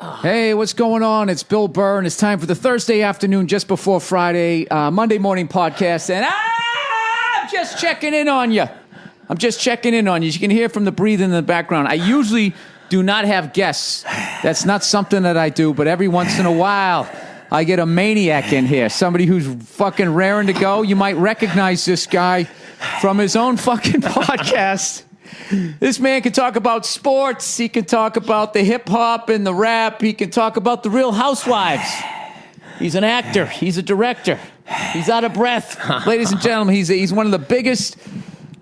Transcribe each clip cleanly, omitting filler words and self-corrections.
Hey, what's going on? It's Bill Burr, and it's time for the Thursday afternoon, just before Friday, Monday morning podcast. And I'm just checking in on you. I'm just checking in on you. You can hear from the breathing in the background. I usually do not have guests. That's not something that I do, but every once in a while, I get a maniac in here, somebody who's fucking raring to go. You might recognize this guy from his own fucking podcast. This man can talk about sports. He can talk about the hip-hop and the rap. He can talk about the Real Housewives. He's an actor. He's a director. He's out of breath. Ladies and gentlemen, he's one of the biggest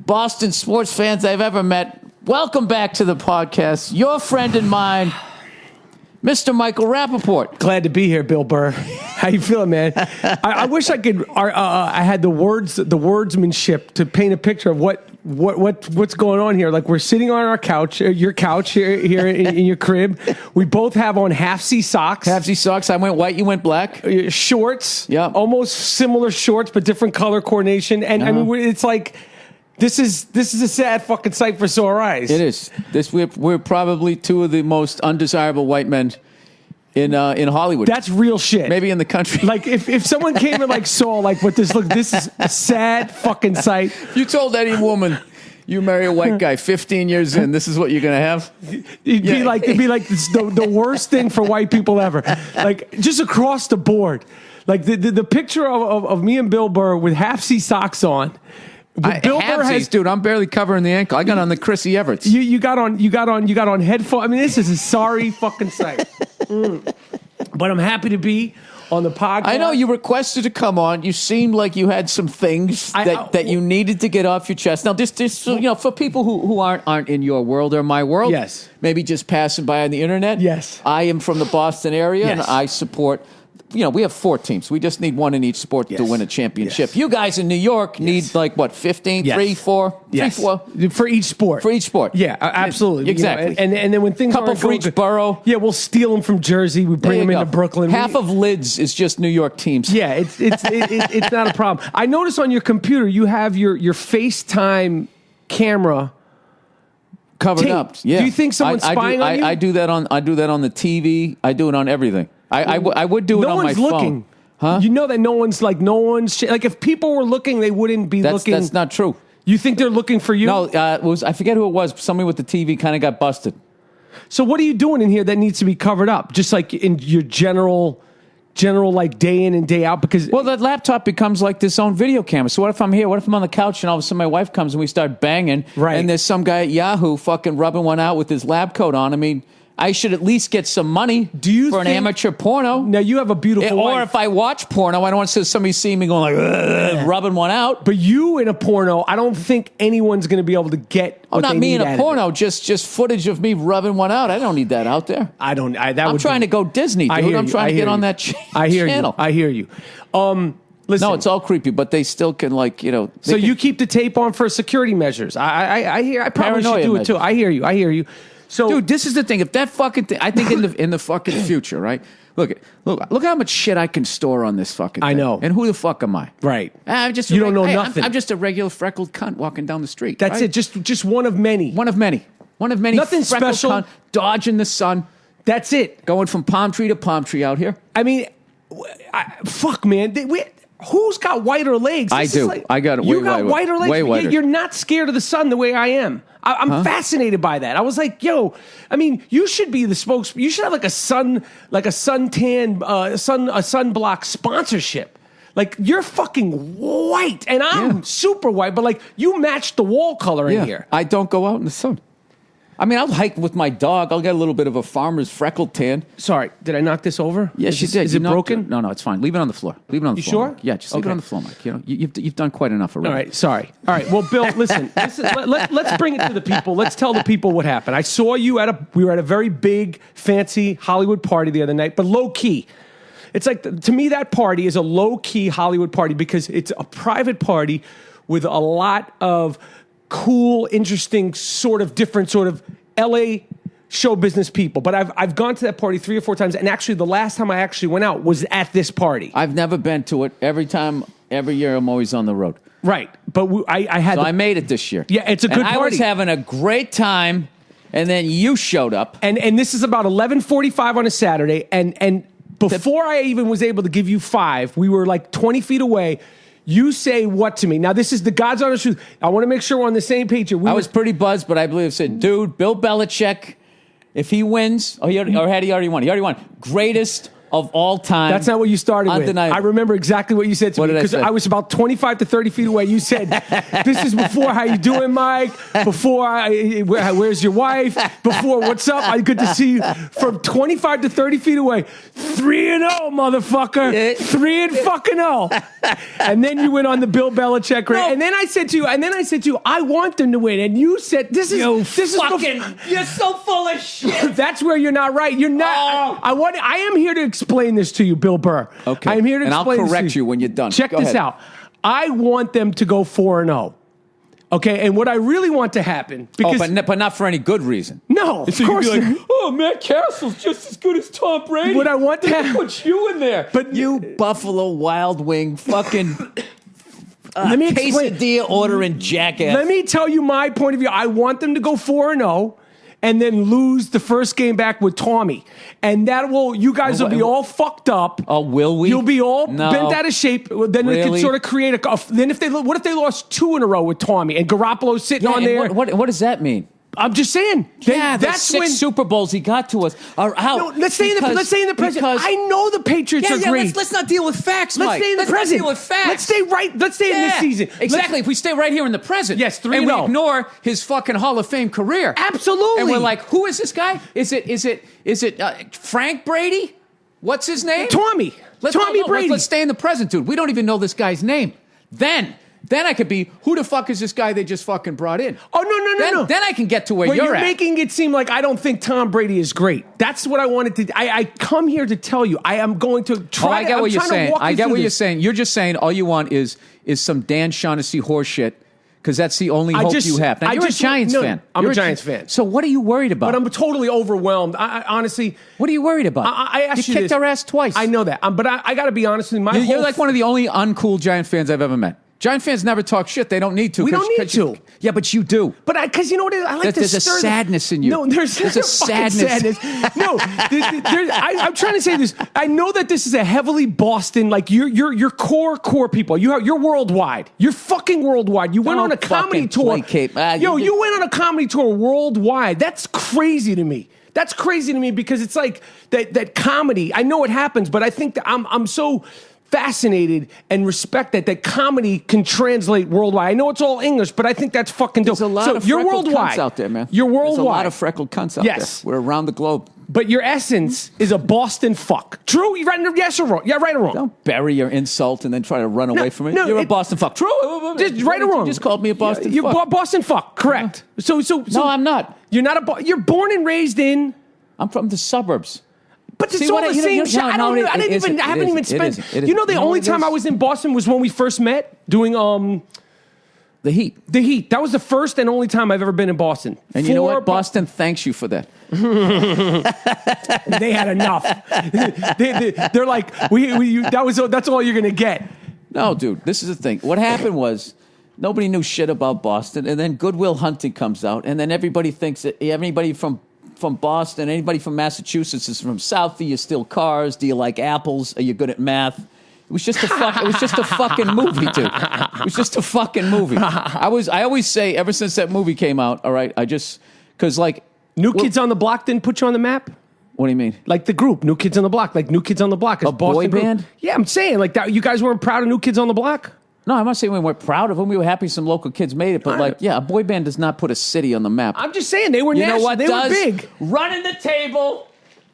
Boston sports fans I've ever met. Welcome back to the podcast. Your friend and mine, Mr. Michael Rappaport. Glad to be here, Bill Burr. How you feeling, man? I wish I could. I had the wordsmanship to paint a picture of what's going on here. Like, we're sitting on our couch, your couch here in your crib. We both have on half-C socks. Half-C socks. I went white. You went black. Shorts. Yeah. Almost similar shorts, but different color coordination. And I mean, it's like. This is a sad fucking sight for sore eyes. It is. We're probably two of the most undesirable white men in Hollywood. That's real shit. Maybe in the country. Like if someone came and like saw like what this is a sad fucking sight. If you told any woman you marry a white guy 15 years in, this is what you're gonna have. It'd be like the worst thing for white people ever. Like just across the board. Like the picture of me and Bill Burr with half-C socks on. Bill Burr has, dude. I'm barely covering the ankle. I got on the Chrissy Everett's. You got on headphones. I mean, this is a sorry fucking sight. But I'm happy to be on the podcast. I know you requested to come on. You seemed like you had some things that you needed to get off your chest. Now, this for people who aren't in your world or my world, yes, maybe just passing by on the internet. Yes, I am from the Boston area, yes, and I support. We have 4 teams. We just need one in each sport to win a championship. Yes. You guys in New York need like what, 15, yes, 3, 4? Yes. 3, 4? For each sport. For each sport. Yeah, absolutely. Exactly. And then when things couple for each borough. Yeah, we'll steal them from Jersey. We bring them into Brooklyn. Half of lids is just New York teams. Yeah, it's not a problem. I notice on your computer you have your FaceTime camera covered up. Yeah. Do you think someone's spying on you? I do that on the TV. I do it on everything. I would do it on my phone. No one's looking. Huh? You know that no one's like if people were looking, they wouldn't be looking. That's not true. You think they're looking for you? No, I forget who it was. Somebody with the TV kind of got busted. So what are you doing in here that needs to be covered up? Just like in your general like day in and day out? Because that laptop becomes like this own video camera. So what if I'm here? What if I'm on the couch and all of a sudden my wife comes and we start banging? Right. And there's some guy at Yahoo fucking rubbing one out with his lab coat on. I mean, I should at least get some money for an amateur porno. Now, you have a beautiful wife. Or if I watch porno, I don't want to see somebody see me going like, rubbing one out. But you in a porno, I don't think anyone's going to be able to get what not they me need in a porno, just footage of me rubbing one out. I don't need that out there. I'm trying to go Disney, dude. I'm trying to get on that channel. I hear you. Listen. No, it's all creepy, but they still can So you keep the tape on for security measures. I probably should do it too. I hear you. So, dude, this is the thing. If that fucking thing, I think in the fucking future, right? Look how much shit I can store on this fucking thing. I know. And who the fuck am I? Right. You don't know nothing. I'm just a regular freckled cunt walking down the street. That's right? it. Just one of many. One of many. Nothing special. Cunt, dodging the sun. That's it. Going from palm tree to palm tree out here. I mean, fuck, man. Who's got whiter legs? I do. I got it. You got whiter legs. Way whiter. You're not scared of the sun the way I am. I'm fascinated by that. I was like, yo, I mean, you should be the spokesman. You should have like a sunblock sponsorship. Like, you're fucking white, and I'm super white, but like, you match the wall color in here. I don't go out in the sun. I mean, I'll hike with my dog. I'll get a little bit of a farmer's freckled tan. Sorry, did I knock this over? Yes, you did. Is it broken? No, it's fine. Leave it on the floor. Leave it on the floor. You sure? Mike. Yeah, just leave it on the floor, Mike. You've done quite enough already. All right, sorry. All right, well, Bill, listen. Let's bring it to the people. Let's tell the people what happened. I saw you we were at a very big, fancy Hollywood party the other night, but low key. It's like, to me, that party is a low key Hollywood party because it's a private party with a lot of cool, interesting, different LA show business people. But I've gone to that party 3 or 4 times, and actually the last time I actually went out was at this party. I've never been to it. Every year I'm always on the road. Right, but I made it this year. Yeah, it's a good party. I was having a great time And then you showed up. And this is about 11:45 on a Saturday. And before I even was able to give you 5, we were like 20 feet away. You say what to me? Now, this is the God's honest truth. I want to make sure we're on the same page here. I was pretty buzzed, but I believe I said, dude, Bill Belichick, if he wins, or had he already won? He already won. Greatest of all time. That's not what you started Undeniable. with. I remember exactly what you said to me because I was about 25 to 30 feet away. You said, "This is before how you doing, Mike? Before where's your wife? Before what's up? Good to see you." From 25 to 30 feet away, 3-0, motherfucker, 3-0. And then you went on the Bill Belichick rant. No. And then I said to you, I want them to win. And you said, "This is you're so full of shit." That's where you're not right. You're not. Oh. I am here to explain this to you, Bill Burr. Okay. I'm here to and explain I'll correct this to you when you're done. Check this out. I want them to go 4-0. Okay, and what I really want to happen because but not for any good reason. No, of so course. You could be like, "Oh, Matt Castle's just as good as Tom Brady." What I want to happen, put you in there, but you Buffalo Wild Wing fucking let me explain. quesadilla ordering jackass. Let me tell you my point of view. I want them to go 4-0. And then lose the first game back with Tommy. And you guys will be all fucked up. Oh, will we? You'll be all bent out of shape. Then really? It can sort of create then what if they lost 2 in a row with Tommy and Garoppolo's sitting on there? What does that mean? I'm just saying. That's 6 Super Bowls he got to us. Let's stay in the present. I know the Patriots are great. Let's not deal with facts, Mike. Let's stay in the present. Deal with facts. Let's stay in this season. Exactly. If we stay right here in the present. Yes, 3-0. And we ignore his fucking Hall of Fame career. Absolutely. And we're like, who is this guy? Is it Frank Brady? What's his name? Tommy Brady. Let's stay in the present, dude. We don't even know this guy's name. Then I could be, who the fuck is this guy they just fucking brought in? Oh, no. Then I can get to where you're at. You're making it seem like I don't think Tom Brady is great. That's what I wanted to. I come here to tell you. I am going to try. I get what you're saying. I get what you're saying. You're just saying all you want is some Dan Shaughnessy horseshit because that's the only hope you have. Now, you're a Giants fan. I'm a Giants fan. So what are you worried about? But I'm totally overwhelmed. I honestly. What are you worried about? I asked you kicked our ass twice. I know that. But I got to be honest with you. You're like one of the only uncool Giant fans I've ever met. Giant fans never talk shit. They don't need to. We don't need to. Yeah, but you do. But because you know what? I like there's a sadness in you. No, there's a sadness. No, I'm trying to say this. I know that this is a heavily Boston, like your core people. You're worldwide. You're fucking worldwide. You went on a comedy tour. You went on a comedy tour worldwide. That's crazy to me. That's crazy to me because it's like that comedy. I know it happens, but I think that I'm so fascinated and respect that comedy can translate worldwide. I know it's all English, but I think that's fucking dope. There's a lot of you're freckled worldwide cunts out there, man. You're worldwide. There's a lot of freckled cunts out there. We're around the globe. But your essence is a Boston fuck. True? Yes or wrong? Yeah, right or wrong? Don't bury your insult and then try to run away from it. You're a Boston fuck. True? Right or wrong? You just called me a Boston fuck. You're Boston fuck. Correct. So no, I'm not. You're not you're born and raised in. I'm from the suburbs. But it's all the same shit. I haven't even spent. You know, the only time I was in Boston was when we first met doing The Heat. The Heat. That was the first and only time I've ever been in Boston. And you know what? Boston thanks you for that. They had enough. They're like, that's all you're gonna get. No, dude. This is the thing. What happened was nobody knew shit about Boston, and then Good Will Hunting comes out, and then everybody thinks that everybody from Boston, anybody from Massachusetts is from South. Do you steal cars? Do you like apples? Are you good at math? It was just a fucking movie, dude. It was just a fucking movie. I always say ever since that movie came out, all right, because like New Kids on the Block didn't put you on the map. What do you mean? Like the group, New Kids on the Block, like New Kids on the Block, a boy band. Yeah, I'm saying like that. You guys weren't proud of New Kids on the Block. No, I'm not saying we weren't proud of them. We were happy some local kids made it. But, a boy band does not put a city on the map. I'm just saying, they were national. You know what they does? Were big. Running the table,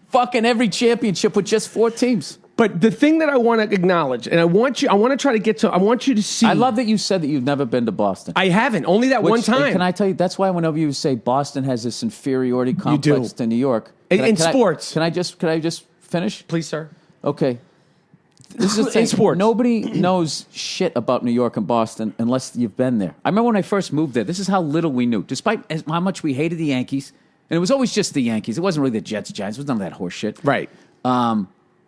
fucking every championship with just 4 teams. But the thing that I want to acknowledge, and I want to try to get to, I want you to see. I love that you said that you've never been to Boston. I haven't. Only that one time. Can I tell you, that's why whenever you say Boston has this inferiority complex to New York. In sports. Can I just finish? Please, sir. Okay. This is the thing. In sports. Nobody knows shit about New York and Boston unless you've been there. I remember when I first moved there. This is how little we knew. Despite how much we hated the Yankees, and it was always just the Yankees. It wasn't really the Jets, Giants. It was none of that horse shit. Right.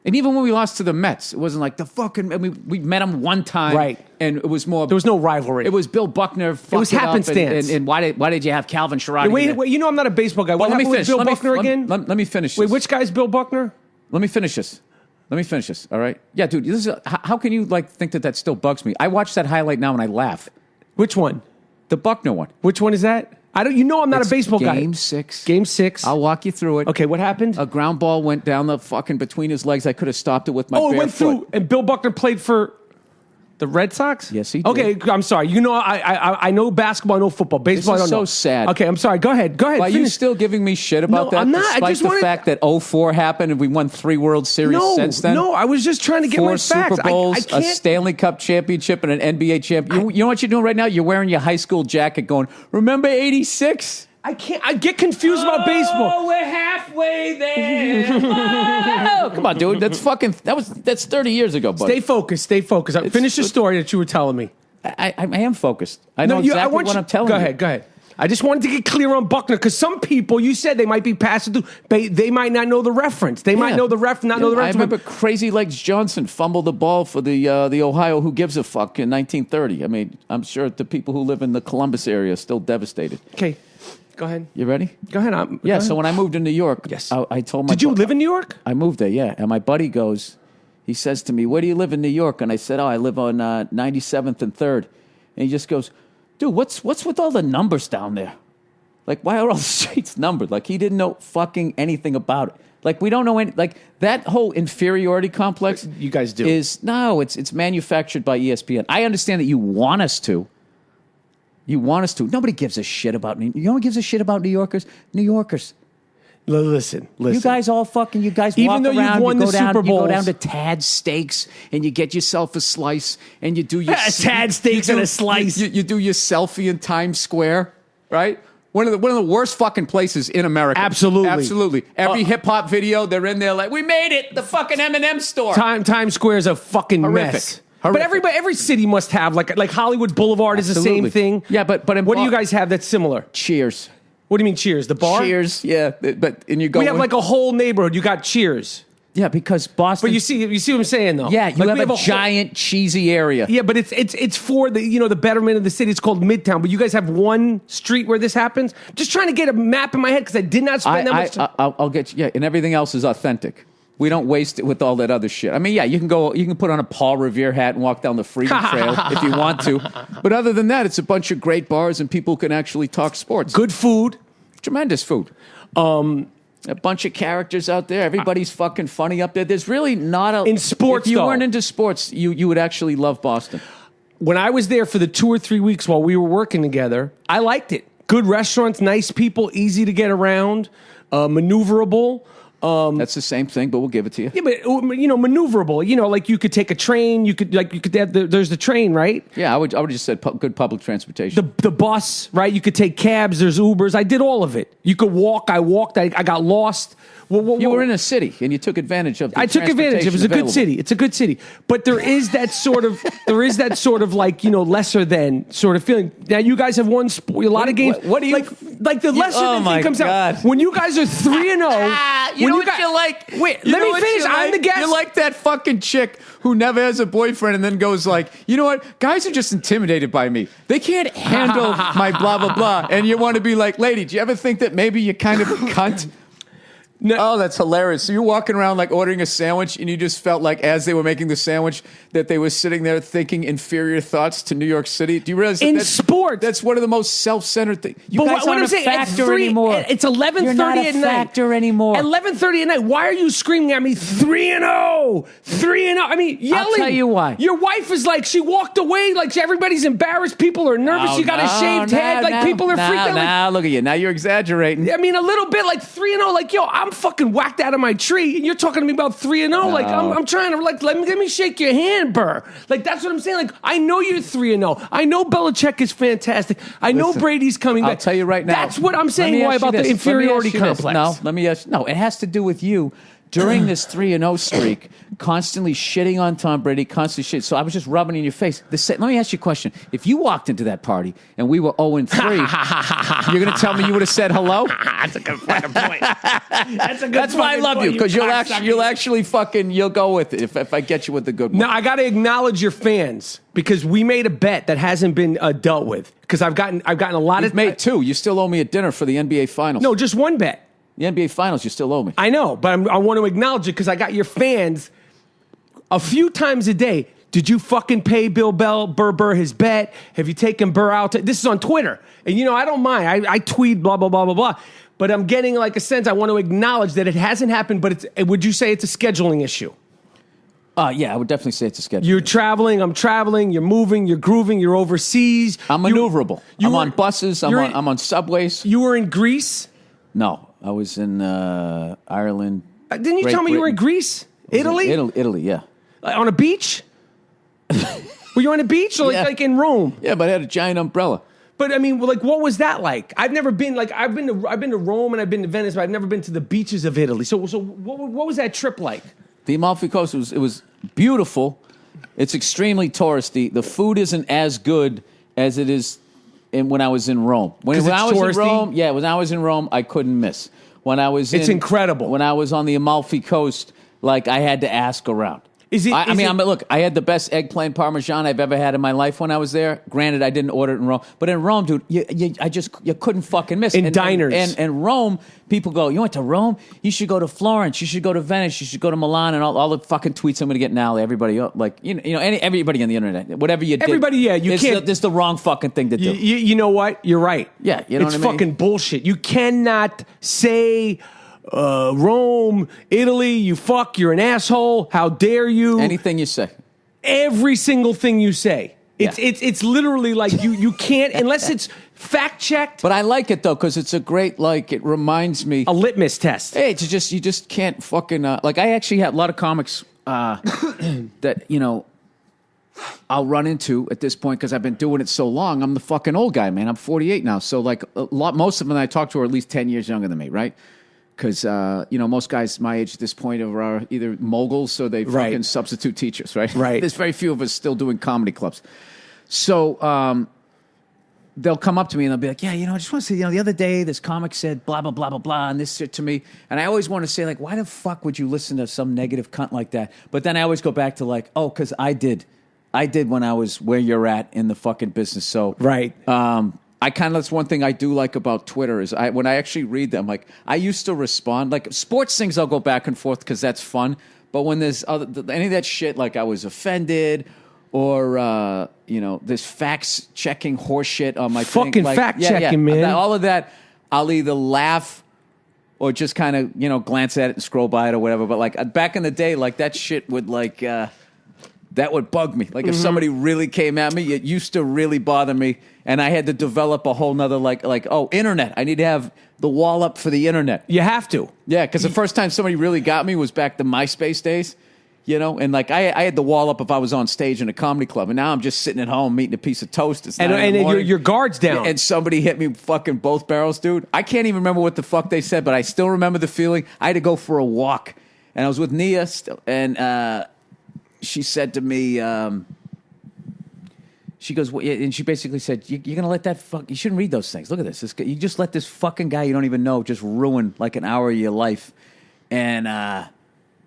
And even when we lost to the Mets, it wasn't like the fucking. I mean, we met them one time, Right. And it was more. There was no rivalry. It was Bill Buckner. It was happenstance. And why did you have Calvin Sherrod? Wait, you know I'm not a baseball guy. What let me happened with finish. Bill Buckner again? Let me finish. Wait, this. which guy's Bill Buckner? Let me finish this. All right. Yeah, dude. This is how can you think that still bugs me? I watch that highlight now and I laugh. Which one? The Buckner one. Which one is that? I don't. You know I'm not a baseball guy. Game 6. Game 6. I'll walk you through it. Okay, what happened? A ground ball went down the fucking between his legs. I could have stopped it with my bare it went foot. through. And Bill Buckner played for the Red Sox? Yes, he did. Okay, I'm sorry. You know, I know basketball, I know football. Baseball, This is I don't know. so sad. Okay, I'm sorry. Go ahead. Why are you finish. still giving me shit about No, that? I'm not. I Despite just the wanted- fact that 04 happened and we won 3 World Series since then. No, I was just trying to get 4 my facts. Super Bowls, I a can't. Stanley Cup championship, and an NBA champion. You know what you're doing right now? You're wearing your high school jacket going, remember 86? I can't. I get confused about baseball. Oh, we're halfway there. Oh, come on, dude. That's 30 years ago, buddy. Stay focused. Finish the story that you were telling me. I am focused. I know exactly what I'm telling you. Go ahead. I just wanted to get clear on Buckner because some people, you said they might be passing through. They might not know the reference. They might know the know the reference. I remember Crazy Legs Johnson fumbled the ball for the Ohio Who Gives a Fuck in 1930. I mean, I'm sure the people who live in the Columbus area are still devastated. Okay, go ahead. You ready? Go ahead. So when I moved to New York, Yes. I told my Did you live in New York? I moved there, yeah. And my buddy goes, he says to me, where do you live in New York? And I said, I live on 97th and 3rd. And he just goes, dude, what's with all the numbers down there? Like, why are all the streets numbered? Like, he didn't know fucking anything about it. Like, we don't know any, like, that whole inferiority complex. You guys do. It's manufactured by ESPN. I understand that you want us to. Nobody gives a shit about, you know what gives a shit about New Yorkers? New Yorkers. Listen. You guys walk Even though around, you've won you the go down, Super you go Bowls. down to Tad's Steaks and you get yourself a slice and you do your Tad's Steaks and a slice. You do your selfie in Times Square, right? One of the worst fucking places in America. Absolutely. Every hip hop video, they're in there like, we made it, the fucking M&M store. Times Square is a fucking Horrific. mess. Horrific. But every city must have like Hollywood Boulevard is the same Absolutely. thing. Yeah, but what do you guys have that's similar? Cheers. What do you mean Cheers? The bar? Cheers, yeah. And you go. We have like a whole neighborhood. You got Cheers. Yeah, because Boston. But you see what I'm saying though. Yeah, you Like, have we a giant cheesy area. Yeah, but it's for the betterment of the city. It's called Midtown. But you guys have one street where this happens. Just trying to get a map in my head because I did not spend that much time. I'll get you. Yeah, and everything else is authentic. We don't waste it with all that other shit. I mean, yeah, you can put on a Paul Revere hat and walk down the Freedom Trail if you want to. But other than that, it's a bunch of great bars and people can actually talk sports. Good food. Tremendous food. A bunch of characters out there. Everybody's fucking funny up there. There's really not a... In sports, If you though. weren't into sports, you would actually love Boston. When I was there for the 2 or 3 weeks while we were working together, I liked it. Good restaurants, nice people, easy to get around, maneuverable. That's the same thing, but we'll give it to you. Yeah, but maneuverable. Like you could take a train. You could have there's the train, right? Yeah, I would just said good public transportation. The bus, right? You could take cabs. There's Ubers. I did all of it. You could walk. I walked. I got lost. You were in a city and you took advantage of the I took advantage. It was a available. good city. It's a good city. But there is that sort of like, lesser than sort of feeling. Now you guys have won a lot of games. What do you like the lesser than thing comes out when you guys are 3-0. You know what you like? Wait, You let know me what finish. you I'm like? the guest. You're like that fucking chick who never has a boyfriend and then goes like, you know what? Guys are just intimidated by me. They can't handle my blah, blah, blah. And you want to be like, lady, do you ever think that maybe you're kind of a cunt? No. Oh, that's hilarious. So you're walking around like ordering a sandwich and you just felt like as they were making the sandwich that they were sitting there thinking inferior thoughts to New York City. Do you realize In that's, sport. That's one of the most self-centered things. You But guys what aren't I'm a saying, factor anymore. It's 11:30 You're not a at night. factor anymore. 11:30 at night. Why are you screaming at me 3-0? 3-0. I mean, yelling. I'll tell you why. Your wife is like, she walked away like everybody's embarrassed. People are nervous. You got a shaved head. Like people are freaked out. Now, look at you. Now you're exaggerating. I mean, a little bit like 3-0. Like, yo, I'm fucking whacked out of my tree, and you're talking to me about 3-0. Like, I'm trying to like let me shake your hand, Burr. Like that's what I'm saying. Like, I know you're 3-0. I know Belichick is fantastic. I know Brady's coming back. I'll tell you right now. That's what I'm saying. Why about the inferiority complex? No, let me ask. No, it has to do with you during this 3-0 streak, constantly shitting on Tom Brady, constantly shit. So I was just rubbing in your face. Let me ask you a question. If you walked into that party and we were 0-3, you're going to tell me you would have said hello? That's a good fucking point. That's why I love you, because you'll actually fucking, you'll go with it if I get you with the good one. Now, I got to acknowledge your fans, because we made a bet that hasn't been dealt with. Because I've gotten a lot You've made two. You still owe me a dinner for the NBA Finals. No, just one bet. The NBA Finals, you still owe me. I know, but I want to acknowledge it because I got your fans a few times a day. Did you fucking pay Burr his bet? Have you taken Burr out? This is on Twitter. And, I don't mind. I tweet, blah, blah, blah, blah, blah. But I'm getting like a sense, I want to acknowledge that it hasn't happened, but would you say it's a scheduling issue? Yeah, I would definitely say it's a schedule. You're traveling, I'm traveling, you're moving, you're grooving, you're overseas. I'm maneuverable. I'm on buses, I'm on subways. You were in Greece? No, I was in Ireland. Didn't you tell me you were in Greece? Italy? Italy, yeah. On a beach? Were you on a beach or like in Rome? Yeah, but I had a giant umbrella. But I mean, like, what was that like? I've never been. Like, I've been to Rome and I've been to Venice, but I've never been to the beaches of Italy. So what was that trip like? The Amalfi Coast was beautiful. It's extremely touristy. The food isn't as good as it is when I was in Rome. When I was in Rome, I couldn't miss. It's incredible. When I was on the Amalfi Coast, like, I had to ask around. Look, I had the best eggplant parmesan I've ever had in my life when I was there. Granted, I didn't order it in Rome, but in Rome, dude, you couldn't fucking miss. In diners. And Rome, people go, you went to Rome? You should go to Florence. You should go to Venice. You should go to Milan. And all the fucking tweets I'm going to get now. Everybody, everybody on the internet, whatever you did. Everybody, you can't. This is the wrong fucking thing to do. You know what? You're right. Yeah, you know what I mean? It's fucking bullshit. You cannot say Rome, Italy, you're an asshole. How dare you? Anything you say. Every single thing you say. It's literally like you can't, unless it's fact checked. But I like it though, because it's a great, like, it reminds me. A litmus test. Hey, you just can't fucking, like, I actually have a lot of comics that, I'll run into at this point because I've been doing it so long. I'm the fucking old guy, man. I'm 48 now. So, like, most of them that I talk to are at least 10 years younger than me, right? Because, most guys my age at this point are either moguls or they fucking substitute teachers, right? Right. There's very few of us still doing comedy clubs. So they'll come up to me and they'll be like, yeah, I just want to say, the other day this comic said blah, blah, blah, blah, blah, and this shit to me. And I always want to say, like, why the fuck would you listen to some negative cunt like that? But then I always go back to, like, oh, because I did when I was where you're at in the fucking business. So, right. That's one thing I do like about Twitter is when I actually read them, like, I used to respond. Like, sports things I'll go back and forth because that's fun. But when there's any of that shit, like I was offended or, this facts checking horse shit on my fucking thing. Like, fact checking, man. All of that, I'll either laugh or just kind of, glance at it and scroll by it or whatever. But, like, back in the day, like, that shit would, like, that would bug me. Like, if somebody really came at me, it used to really bother me. And I had to develop a whole nother, internet. I need to have the wall up for the internet. You have to. Yeah, because the first time somebody really got me was back the MySpace days, and, like, I had the wall up if I was on stage in a comedy club. And now I'm just sitting at home eating a piece of toast. It's 9 in the morning. Your guard's down. And somebody hit me fucking both barrels, dude. I can't even remember what the fuck they said, but I still remember the feeling. I had to go for a walk. And I was with Nia, and she said to me, she goes, and she basically said, you're going to let that you shouldn't read those things. Look at this. You just let this fucking guy you don't even know just ruin like an hour of your life. And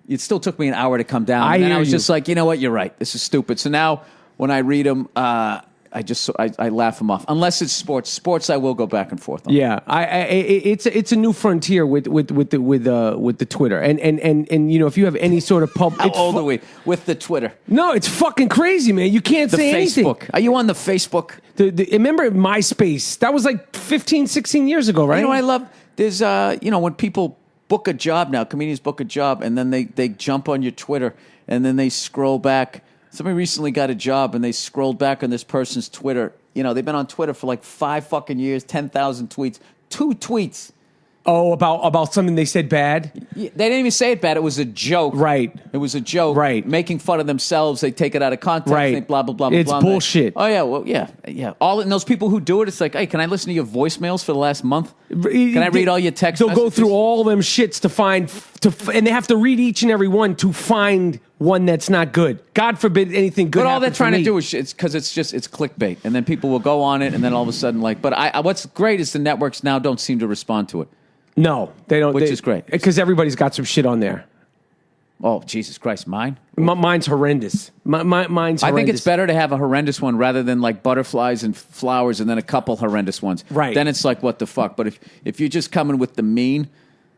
it still took me an hour to come down. And then I was just like, you know what? You're right. This is stupid. So now when I read them, I laugh them off. Unless it's sports. Sports, I will go back and forth on. Yeah, it's a new frontier with the Twitter, and if you have any sort of pub, how old are we with the Twitter? No, it's fucking crazy, man. You can't say anything. Facebook. Are you on the Facebook? Remember MySpace? That was like 15, 16 years ago, right? You know what I love? There's when people book a job now, comedians book a job, and then they jump on your Twitter, and then they scroll back. Somebody recently got a job, and they scrolled back on this person's Twitter. They've been on Twitter for like 5 fucking years, 10,000 tweets. 2 tweets Oh, about something they said bad? They didn't even say it bad. It was a joke. Right. It was a joke. Right. Making fun of themselves. They take it out of context. Right. They blah, blah, blah, blah. It's blah. bullshit. Oh, yeah. Well, yeah. And those people who do it, it's like, hey, can I listen to your voicemails for the last month? Can I read all your text They'll messages? go through all them shits to find, and they have to read each and every one to find one that's not good. God forbid anything good. But all they're happens trying to to me. do is it's because it's clickbait, and then people will go on it, and then all of a sudden, what's great is the networks now don't seem to respond to it. No, they don't. Which is great. Because everybody's got some shit on there. Oh, Jesus Christ, mine? Mine's horrendous. Mine's horrendous. I think it's better to have a horrendous one rather than like butterflies and flowers and then a couple horrendous ones. Right. Then it's like, what the fuck? But if you're just coming with the mean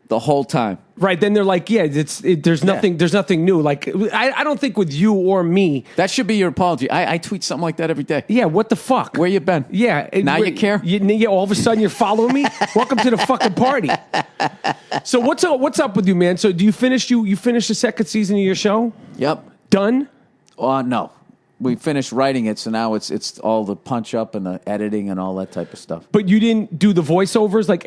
the whole time. Right, then they're like, there's nothing new. Like, I don't think with you or me. That should be your apology. I tweet something like that every day. Yeah, what the fuck? Where you been? Yeah. Now you care? Yeah, all of a sudden you're following me? Welcome to the fucking party. So what's up with you, man? So do you finish the second season of your show? Yep. Done? No. We finished writing it, so now it's all the punch up and the editing and all that type of stuff. But you didn't do the voiceovers? Like,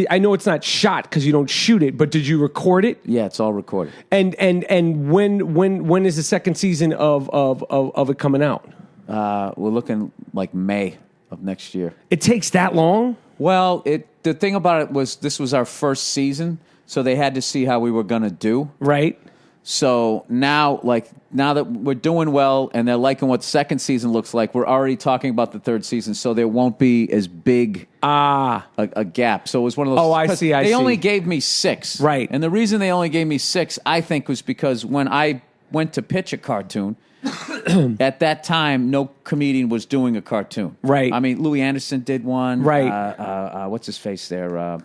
I know it's not shot because you don't shoot it, but did you record it? Yeah, it's all recorded. And when is the second season of it coming out? We're looking like May of next year. It takes that long? Well, the thing about it was this was our first season, so they had to see how we were going to do. Right. So now that we're doing well and they're liking what the second season looks like, we're already talking about the third season, so there won't be as big a gap. So it was one of those. Oh, I see. They only gave me 6. Right. And the reason they only gave me 6, I think, was because when I went to pitch a cartoon, at that time, no comedian was doing a cartoon. Right. I mean, Louis Anderson did one. Right. What's his face there? All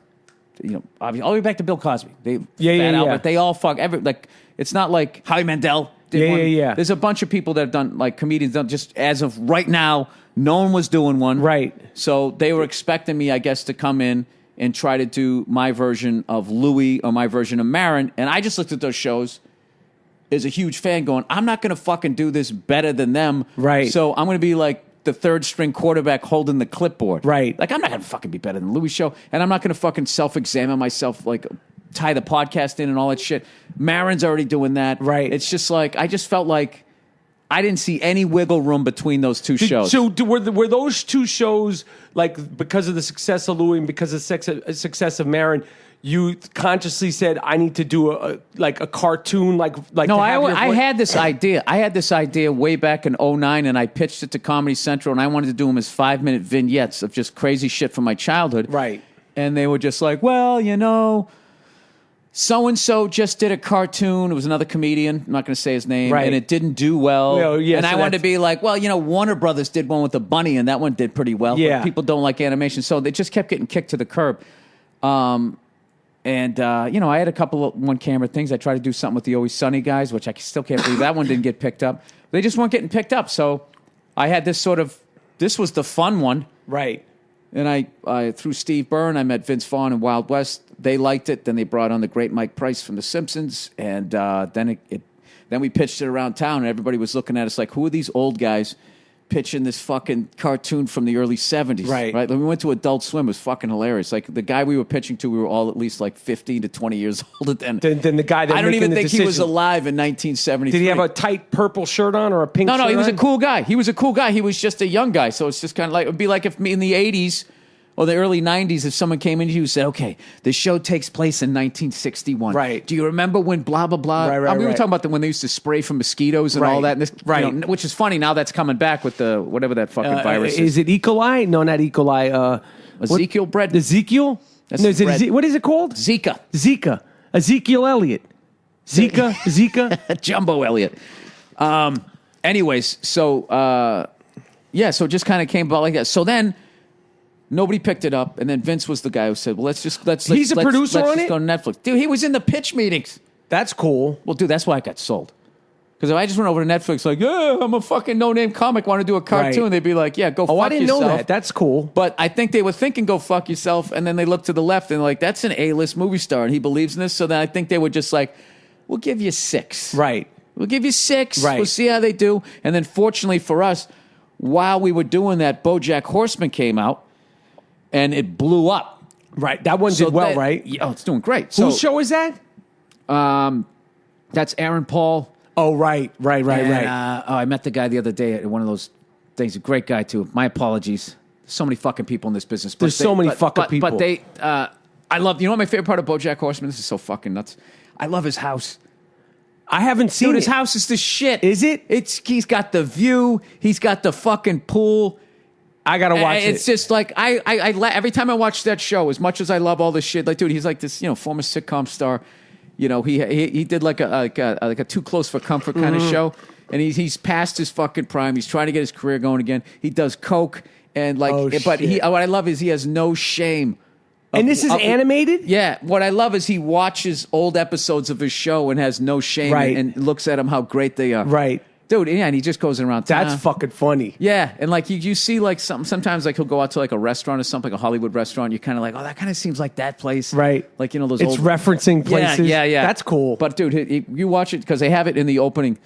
the way back to Bill Cosby. Yeah. They all fuck it's not like Howie Mandel did one. Yeah. There's a bunch of people that have done, like comedians, done just as of right now, no one was doing one. Right. So they were expecting me, I guess, to come in and try to do my version of Louis or my version of Maron. And I just looked at those shows as a huge fan going, I'm not going to fucking do this better than them. Right. So I'm going to be like the third string quarterback holding the clipboard. Right. Like, I'm not going to fucking be better than Louis' show. And I'm not going to fucking self-examine myself, like tie the podcast in and all that shit. Maron's already doing that. Right. It's just like, I just felt like I didn't see any wiggle room between those two shows. So were those two shows, like, because of the success of Louis and because of the success of Maron, you consciously said, I need to do a cartoon like no, I had this idea. I had this idea way back in 2009, and I pitched it to Comedy Central, and I wanted to do them as 5-minute vignettes of just crazy shit from my childhood. Right. And they were just like, well, so-and-so just did a cartoon. It was another comedian. I'm not going to say his name. Right. And it didn't do well. Well, yeah, and so I wanted to be like, well, Warner Brothers did one with a bunny, and that one did pretty well. Yeah. But people don't like animation. So they just kept getting kicked to the curb. I had a couple of one-camera things. I tried to do something with the Always Sunny guys, which I still can't believe that one didn't get picked up. They just weren't getting picked up. So I had this this was the fun one. Right. And I through Steve Burr, I met Vince Vaughn and Wild West. They liked it. Then they brought on the great Mike Price from The Simpsons. And then we pitched it around town, and everybody was looking at us like, who are these old guys pitching this fucking cartoon from the early 70s? Right. When we went to Adult Swim, it was fucking hilarious. Like, the guy we were pitching to, we were all at least like 15 to 20 years older than the guy that I don't even the think decision. he was alive in 1973. Did he have a tight purple shirt on or a pink shirt No, he was a on? cool guy. He was a cool guy. He was just a young guy. So it's just kind of like, it would be like if me in the 80s or the early 90s, if someone came in to you and said, okay, the show takes place in 1961. Right. Do you remember when blah, blah, blah? Right, We were talking about when they used to spray for mosquitoes and all that. And this, Right. Which is funny. Now that's coming back with the whatever that fucking virus Is it E. coli? No, not E. coli. Ezekiel bread? Ezekiel? That's No, is it bread. what is it called? Zika. Ezekiel Elliott. Zika. Jumbo Elliott. Anyways, so it just kind of came about like that. So then nobody picked it up, and then Vince was the guy who said, "Well, let's He's a producer on it? Go to Netflix." Dude, he was in the pitch meetings. That's cool. Well, dude, that's why I got sold. Because if I just went over to Netflix like, yeah, I'm a fucking no-name comic, want to do a cartoon, Right. they'd be like, yeah, go fuck yourself. Oh, I didn't know that. That's cool. But I think they were thinking, go fuck yourself, and then they looked to the left and like, that's an A-list movie star, and he believes in this. So then I think they were just like, we'll give you 6. Right. We'll give you 6. Right. We'll see how they do. And then fortunately for us, while we were doing that, BoJack Horseman came out, and it blew up. Right. That one did well, right? Yeah, it's doing great. So, whose show is that? That's Aaron Paul. Oh, right. And, I met the guy the other day at one of those things. A great guy, too. My apologies. There's so many fucking people in this business. There's so many fucking people. But they, I love, you know what my favorite part of BoJack Horseman? This is so fucking nuts. I love his house. I haven't seen Dude, it. his house is the shit. Is it? He's got the view. He's got the fucking pool. I gotta watch it. It's just like, every time I watch that show, as much as I love all this shit, like, dude, he's like this, former sitcom star. He did like a Too Close for Comfort kind of show, and he's past his fucking prime. He's trying to get his career going again. He does coke and like, but what I love is he has no shame. And this is animated? Yeah. What I love is he watches old episodes of his show and has no shame and looks at them how great they are. Right. Dude, yeah, and he just goes around town. That's fucking funny. Yeah, and like you see like sometimes like he'll go out to like a restaurant or something, like a Hollywood restaurant. You're kind of like, oh, that kind of seems like that place, right? Like those. It's referencing places. Yeah. That's cool. But dude, you watch it because they have it in the opening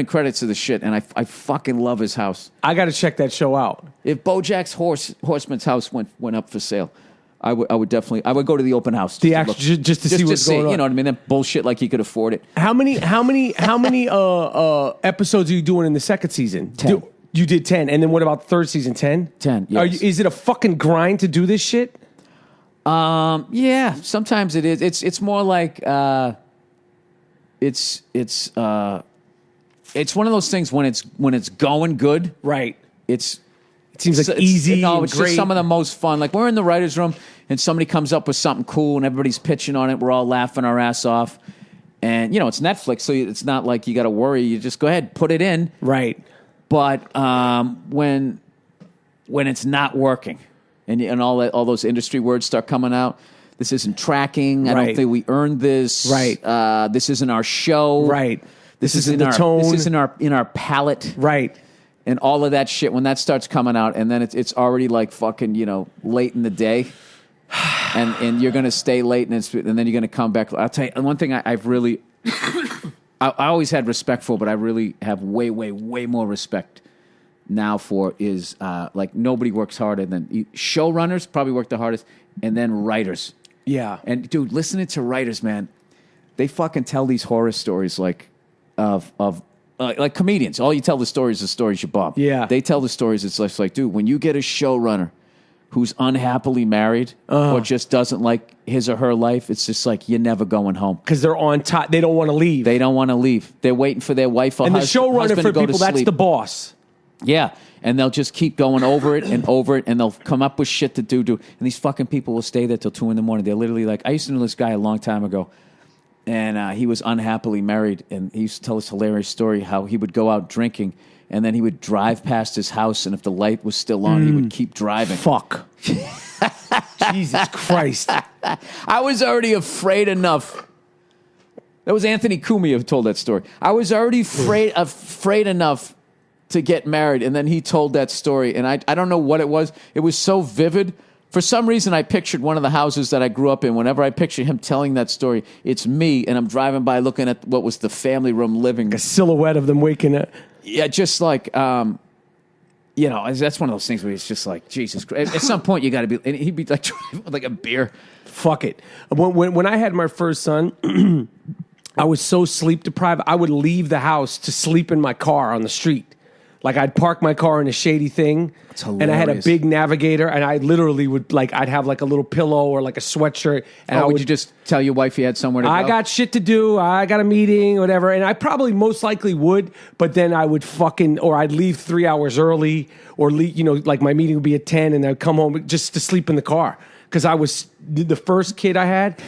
credits of the shit, and I fucking love his house. I got to check that show out. If BoJack's Horseman's house went up for sale, I would definitely go to the open house just to see what's going on. You know what I mean? That bullshit like he could afford it. How many episodes are you doing in the second season? 10. You did 10, and then what about the third season? 10? 10. Yes. Is it a fucking grind to do this shit? Yeah. Sometimes it is. It's more like it's one of those things when it's going good. Right. It seems like easy. No, it's great. just some of the most fun. Like we're in the writer's room and somebody comes up with something cool and everybody's pitching on it. We're all laughing our ass off. And, it's Netflix, so it's not like you got to worry. You just go ahead, put it in. Right. But when it's not working and all those industry words start coming out, this isn't tracking. I don't think we earned this. Right. This isn't our show. Right. This isn't the our tone. This isn't in our palette. Right. And all of that shit, when that starts coming out, and then it's already like fucking, late in the day, and you're going to stay late, and then you're going to come back. I'll tell you, one thing I've really, I always had respect for, but I really have way, way, way more respect now for is, like, nobody works harder than, showrunners probably work the hardest, and then writers. Yeah. And, dude, listening to writers, man, they fucking tell these horror stories, like, like comedians, all you tell the stories you bump. Yeah. They tell the stories. It's like, dude, when you get a showrunner who's unhappily married or just doesn't like his or her life, it's just like, you're never going home. Because they're on top. They don't want to leave. They don't want to leave. They're waiting for their wife or and husband, the showrunner husband for to go people, to that's sleep. the boss. Yeah. And they'll just keep going over it and over it, and they'll come up with shit to do. And these fucking people will stay there till 2 a.m. They're literally like, I used to know this guy a long time ago. And he was unhappily married, and he used to tell this hilarious story how he would go out drinking, and then he would drive past his house, and if the light was still on, he would keep driving. Fuck. Jesus Christ. I was already afraid enough. That was Anthony Cumia who told that story. I was already afraid enough to get married, and then he told that story, and I don't know what it was. It was so vivid. For some reason, I pictured one of the houses that I grew up in. Whenever I picture him telling that story, it's me, and I'm driving by looking at what was the family room living. A silhouette of them waking up. Yeah, just like, that's one of those things where it's just like, Jesus Christ. At some point, you got to be, and he'd be like driving with like a beer. Fuck it. When I had my first son, I was so sleep deprived, I would leave the house to sleep in my car on the street. Like, I'd park my car in a shady thing, and I had a big Navigator, and I literally would, like, I'd have, like, a little pillow or, like, a sweatshirt. And would you just tell your wife you had somewhere to go? I got shit to do, I got a meeting, whatever, and I probably most likely would, but then I would or I'd leave 3 hours early, or, like, my meeting would be at 10, and I'd come home just to sleep in the car. Because I was, the first kid I had...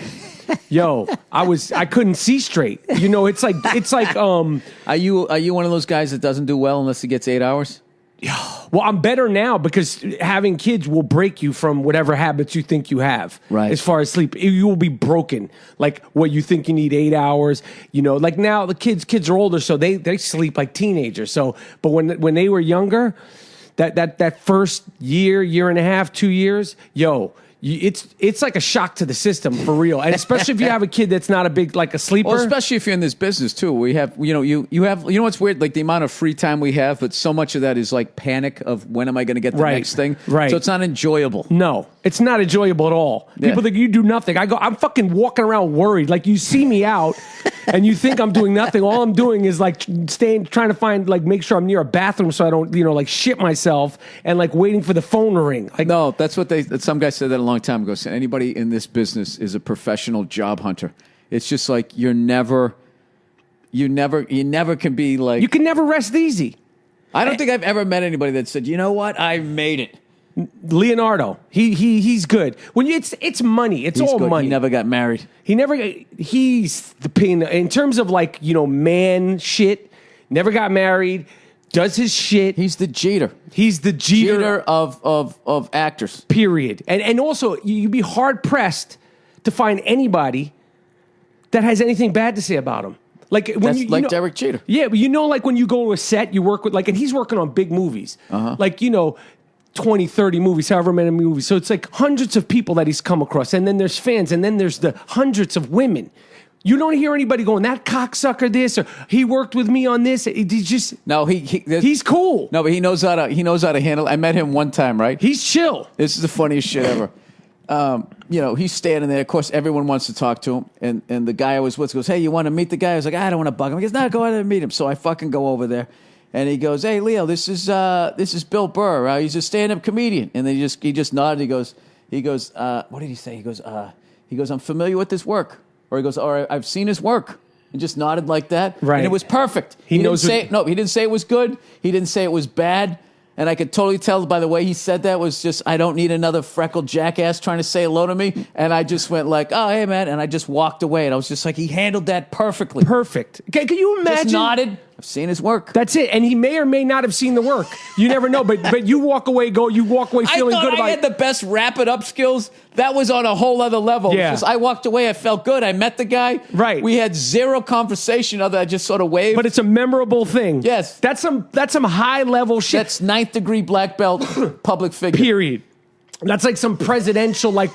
I couldn't see straight. It's like. Are you one of those guys that doesn't do well unless he gets 8 hours? Well, I'm better now because having kids will break you from whatever habits you think you have. Right. As far as sleep, you will be broken. Like what you think you need 8 hours. Like now the kids are older, so they sleep like teenagers. So, but when they were younger, that first year and a half, 2 years, it's like a shock to the system for real, and especially if you have a kid that's not a big like a sleeper. Well, especially if you're in this business too. We have, you have, what's weird? Like the amount of free time we have, but so much of that is like panic of when am I going to get the next thing? Right. So it's not enjoyable. No, it's not enjoyable at all. Yeah. People think you do nothing. I'm fucking walking around worried. Like you see me out, and you think I'm doing nothing. All I'm doing is like trying to find like make sure I'm near a bathroom so I don't like shit myself, and like waiting for the phone to ring. Like no, that's what some guy said that a long time ago. Said anybody in this business is a professional job hunter. It's just like you never can be like you can never rest easy. I don't think I've ever met anybody that said, you know what, I made it. Leonardo, he's good. When it's money, he's all good. money. He never got married. He's the pain in terms of like man shit. Never got married. Does his shit. He's the Jeter. He's the Jeter of actors. Period. And also, you'd be hard pressed to find anybody that has anything bad to say about him. Like when That's like Derek Jeter. Yeah, but like when you go to a set, you work with and he's working on big movies. Uh-huh. Like 20, 30 movies, however many movies. So it's like hundreds of people that he's come across, and then there's fans, and then there's the hundreds of women. You don't hear anybody going, that cocksucker this, or he worked with me on this. He just he's cool. No, but he knows how to handle. I met him one time, right? He's chill. This is the funniest shit ever. He's standing there. Of course, everyone wants to talk to him, and the guy I was with goes, "Hey, you want to meet the guy?" I was like, "I don't want to bug him." He goes, "No, go ahead and meet him." So I fucking go over there, and he goes, "Hey, Leo, this is Bill Burr. He's a stand-up comedian." And he just nodded. He goes, "What did he say?" He goes, "I'm familiar with his work." Or he goes, "Or I've seen his work," and just nodded like that. Right. And it was perfect. He didn't say it was good. He didn't say it was bad. And I could totally tell by the way he said that was just, I don't need another freckled jackass trying to say hello to me. And I just went like, "Oh, hey, man." And I just walked away. And I was just like, he handled that perfectly. Perfect. Can you imagine? Just nodded. I've seen his work. That's it. And he may or may not have seen the work. You never know. But you walk away feeling good about it. I had the best wrap it up skills. That was on a whole other level. Yeah. I walked away. I felt good. I met the guy. Right. We had zero conversation other than I just sort of waved. But it's a memorable thing. Yes. That's some high level shit. That's 9th degree black belt public figure. Period. That's like some presidential, like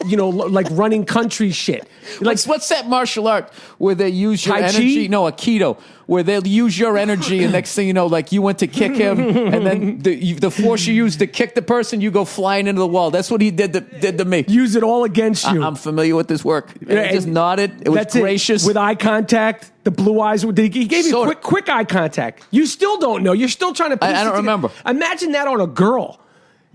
running country shit. Like what's that martial art where they use your Tai Chi? energy? No, Aikido, where they'll use your energy, and next thing you know, like you went to kick him, and then the force you use to kick the person, you go flying into the wall. That's what he did to me. Use it all against you. I'm familiar with this work. And he just nodded. It was gracious. With eye contact, the blue eyes. He gave you quick eye contact. You still don't know. You're still trying to piece I don't it remember. Imagine that on a girl.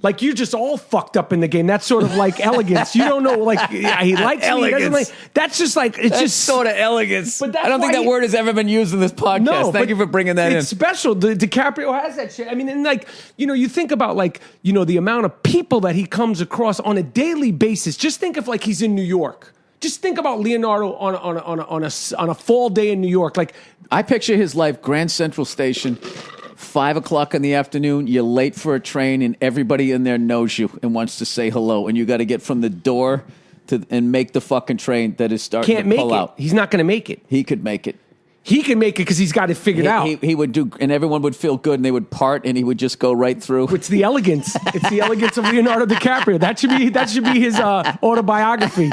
Like, you're just all fucked up in the game. That's sort of like elegance. You don't know, like, he likes me. He doesn't like. That's just like, it's just sort of elegance. But I don't think that word has ever been used in this podcast. No, Thank you for bringing that in. It's special. DiCaprio has that shit. I mean, and like, you think about like, the amount of people that he comes across on a daily basis. Just think of like he's in New York. Just think about Leonardo on a fall day in New York. Like, I picture his life, Grand Central Station. 5 o'clock in the afternoon, you're late for a train, and everybody in there knows you and wants to say hello, and you got to get from the door and make the fucking train that is starting to pull out. He's not going to make it. He could make it. He can make it because he's got it figured out. He would do, and everyone would feel good, and they would part, and he would just go right through. It's the elegance. It's the elegance of Leonardo DiCaprio. That should be his autobiography,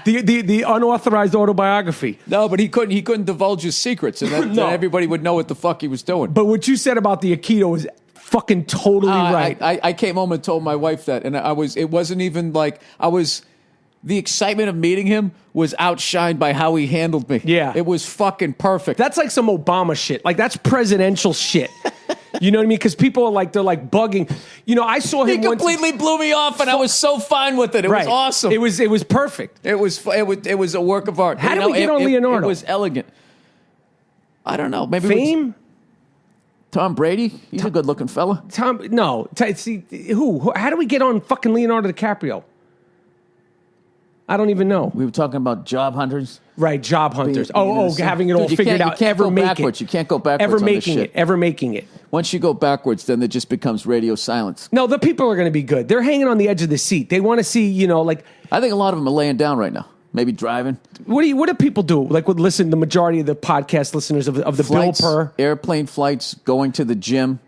the unauthorized autobiography. No, but he couldn't divulge his secrets, and then everybody would know what the fuck he was doing. But what you said about the Aikido is fucking totally right. I came home and told my wife that, and it wasn't even like I was. The excitement of meeting him was outshined by how he handled me. Yeah. It was fucking perfect. That's like some Obama shit. Like, that's presidential shit. You know what I mean? Because people are they're bugging. I saw him. He completely blew me off, and I was so fine with it. It was awesome. It was perfect. It was a work of art. How did we get on Leonardo? It was elegant. I don't know. Maybe Fame? Tom Brady? He's a good-looking fella. Who? How do we get on fucking Leonardo DiCaprio? I don't even know. We were talking about job hunters. Right, job hunters. Having it all figured out. You can't go backwards. You can't go backwards on this shit. Ever making it. Once you go backwards, then it just becomes radio silence. No, the people are going to be good. They're hanging on the edge of the seat. They want to see, I think a lot of them are laying down right now. Maybe driving. What do people do? Like, the majority of the podcast listeners of the flights, Bill Burr. Airplane flights, going to the gym,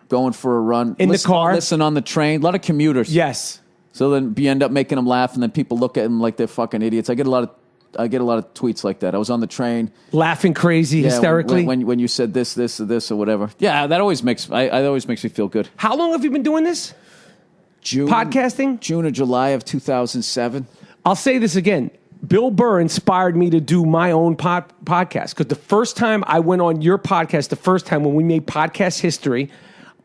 going for a run. The car. Listen on the train. A lot of commuters. Yes. So then you end up making them laugh, and then people look at them like they're fucking idiots. I get a lot of tweets like that. I was on the train, laughing crazy, hysterically when you said this, or whatever. Yeah, that always makes me feel good. How long have you been doing this? Podcasting? June or July of 2007. I'll say this again. Bill Burr inspired me to do my own podcast, because the first time I went on your podcast, the first time when we made podcast history,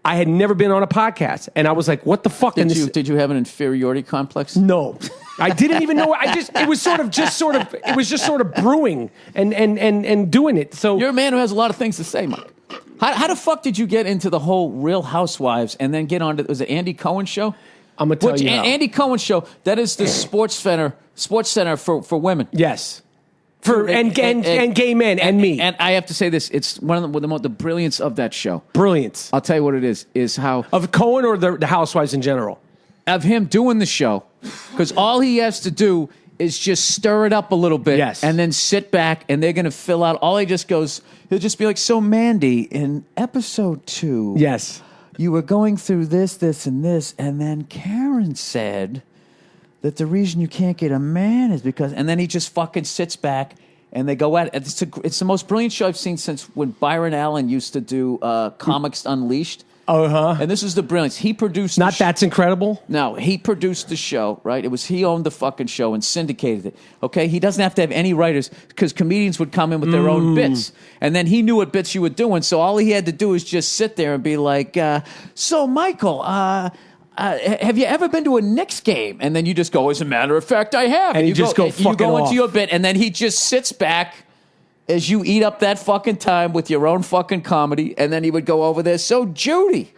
I had never been on a podcast, and I was like, "What the fuck?" Did you have an inferiority complex? No, I didn't even know. It was just sort of brewing and doing it. So you're a man who has a lot of things to say, Mike. How the fuck did you get into the whole Real Housewives and then get on to, was it Andy Cohen show? I'm gonna tell you how. Andy Cohen show, that is the sports center for women. Yes. And gay men and me. And I have to say this, it's one of the brilliance of that show. Brilliance. I'll tell you what it is how... Of Cohen or the Housewives in general? Of him doing the show. Because all he has to do is just stir it up a little bit. Yes. And then sit back, and they're going to fill out... He'll just be like, so Mandy, in episode 2... Yes. You were going through this, and this, and then Karen said... that the reason you can't get a man is because... And then he just fucking sits back, and they go at it. It's the most brilliant show I've seen since when Byron Allen used to do Comics Unleashed. Uh-huh. And this is the brilliance. He produced... That's Incredible? No, he produced the show, right? He owned the fucking show and syndicated it, okay? He doesn't have to have any writers, because comedians would come in with their own bits. And then he knew what bits you were doing, so all he had to do is just sit there and be like, so, Michael... have you ever been to a Knicks game? And then you just go, as a matter of fact, I have. And you go into your bit, and then he just sits back as you eat up that fucking time with your own fucking comedy, and then he would go over there. So, Judy,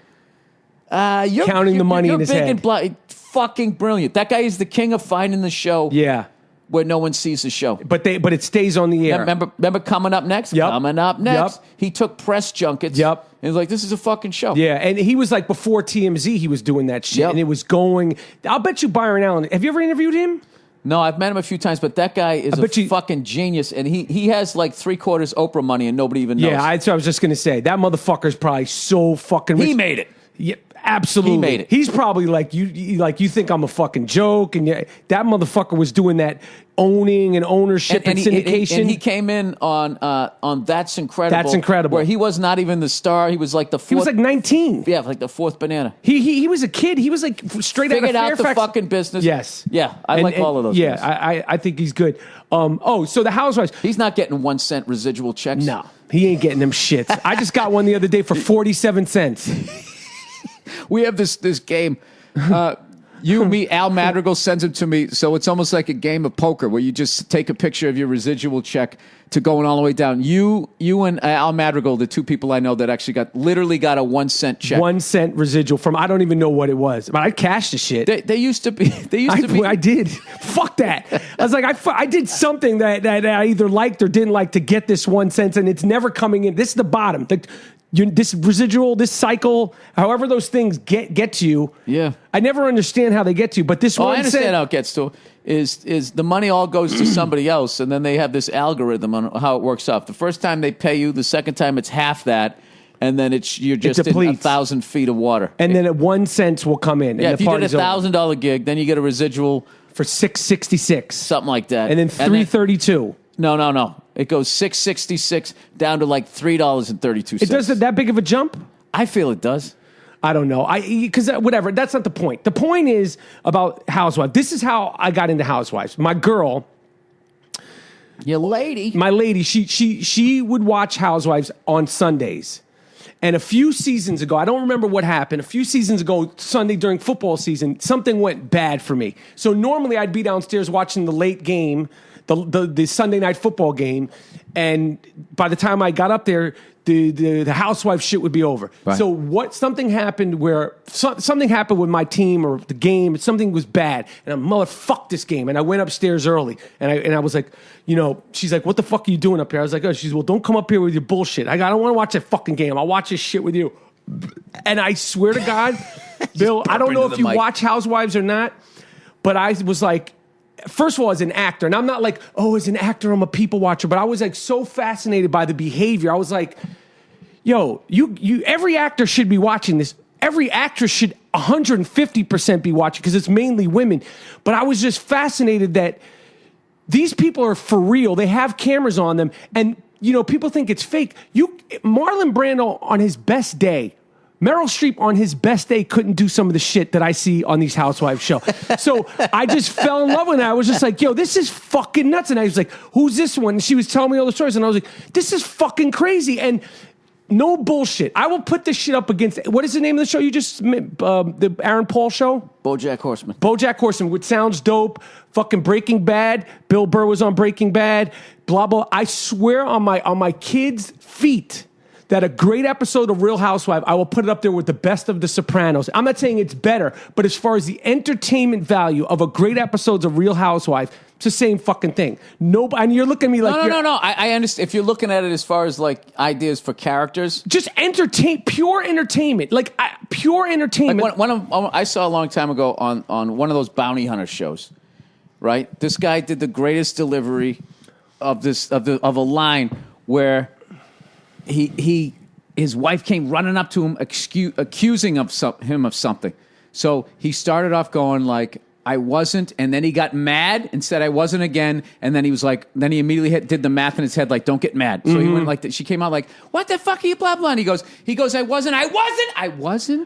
you're counting the money in his head. Fucking brilliant. That guy is the king of finding the show. Yeah. Where no one sees the show. But it stays on the air. Remember Coming Up Next? Yep. Coming Up Next. Yep. He took press junkets. Yep. And he was like, this is a fucking show. Yeah, and he was like, before TMZ, he was doing that shit, Yep. and it was going... I'll bet you Byron Allen... Have you ever interviewed him? No, I've met him a few times, but that guy is fucking genius, and he has like 3/4 Oprah money, and nobody even knows. Yeah, that's what I was just going to say. That motherfucker's probably so fucking rich. He made it. Yeah, absolutely. He made it. He's probably like, you think I'm a fucking joke, and that motherfucker was doing that owning and ownership and syndication. And he came in on That's Incredible. That's Incredible. Where he was not even the star. He was like the fourth. He was like 19. Yeah, like the fourth banana. He was a kid. He was like straight Figured out out of the Fairfax. fucking business. Yes. Yeah, I like all of those Yeah, guys. I think he's good. So the Housewives. He's not getting 1 cent residual checks. No, he ain't getting them shits. I just got one the other day for 47 cents. We have this game. You, me, Al Madrigal sends them to me, so it's almost like a game of poker where you just take a picture of your residual check to going all the way down. You and Al Madrigal, the two people I know that actually literally got a 1 cent check. 1 cent residual from, I don't even know what it was, but I cashed the shit. They used to be. I did. Fuck that. I was like, I did something that I either liked or didn't like to get this 1 cent, and it's never coming in. This is the bottom. This residual, this cycle, however those things get to you. Yeah. I never understand how they get to you, but this 1 cent. I understand how it gets to is the money all goes to somebody else, and then they have this algorithm on how it works out. The first time they pay you, the second time it's half that, and then you're just in 1,000 feet of water. And then at 1 cent will come in. Yeah, and if you did a $1,000 gig, then you get a residual for $666, something like that, and then $332. No. It goes $6.66 down to like $3.32. It does that big of a jump? I feel it does. I don't know. Because whatever. That's not the point. The point is about Housewives. This is how I got into Housewives. My girl, your lady, my lady, she would watch Housewives on Sundays. And a few seasons ago, I don't remember what happened. A few seasons ago, Sunday during football season, something went bad for me. So normally I'd be downstairs watching the late game. The Sunday night football game, and by the time I got up there, the housewife shit would be over. Right. So something happened where something happened with my team or the game. Something was bad, and I'm motherfuck this game. And I went upstairs early, and I was like, she's like, what the fuck are you doing up here? I was like, oh, she's well, don't come up here with your bullshit. I don't want to watch that fucking game. I'll watch this shit with you. And I swear to God, Bill, I don't know if you watch Housewives or not, but I was like. First of all, as an actor, and I'm not like, as an actor, I'm a people watcher, but I was like so fascinated by the behavior. I was like, yo, you every actor should be watching this every actress should 150% be watching because it's mainly women. But I was just fascinated that these people are for real. They have cameras on them, and people think it's fake. Marlon Brando on his best day, Meryl Streep on his best day couldn't do some of the shit that I see on these Housewives shows. So I just fell in love with that. I was just like, yo, this is fucking nuts. And I was like, who's this one? And she was telling me all the stories, and I was like, this is fucking crazy. And no bullshit. I will put this shit up against, what is the name of the show you just, the Aaron Paul show? BoJack Horseman. BoJack Horseman, which sounds dope. Fucking Breaking Bad. Bill Burr was on Breaking Bad. Blah, blah. I swear on my kids' feet that a great episode of Real Housewives, I will put it up there with the best of The Sopranos. I'm not saying it's better, but as far as the entertainment value of a great episode of Real Housewives, it's the same fucking thing. And you're looking at me like no. I understand. If you're looking at it as far as like ideas for characters, just pure entertainment, pure entertainment. Like I saw a long time ago on one of those bounty hunter shows, right? This guy did the greatest delivery of a line where his wife came running up to him accusing him of something. So he started off going like, I wasn't, and then he got mad and said I wasn't again, and then he was like, then he immediately did the math in his head like, don't get mad. So he went like that. She came out like, what the fuck are you blah blah? And he goes, I wasn't,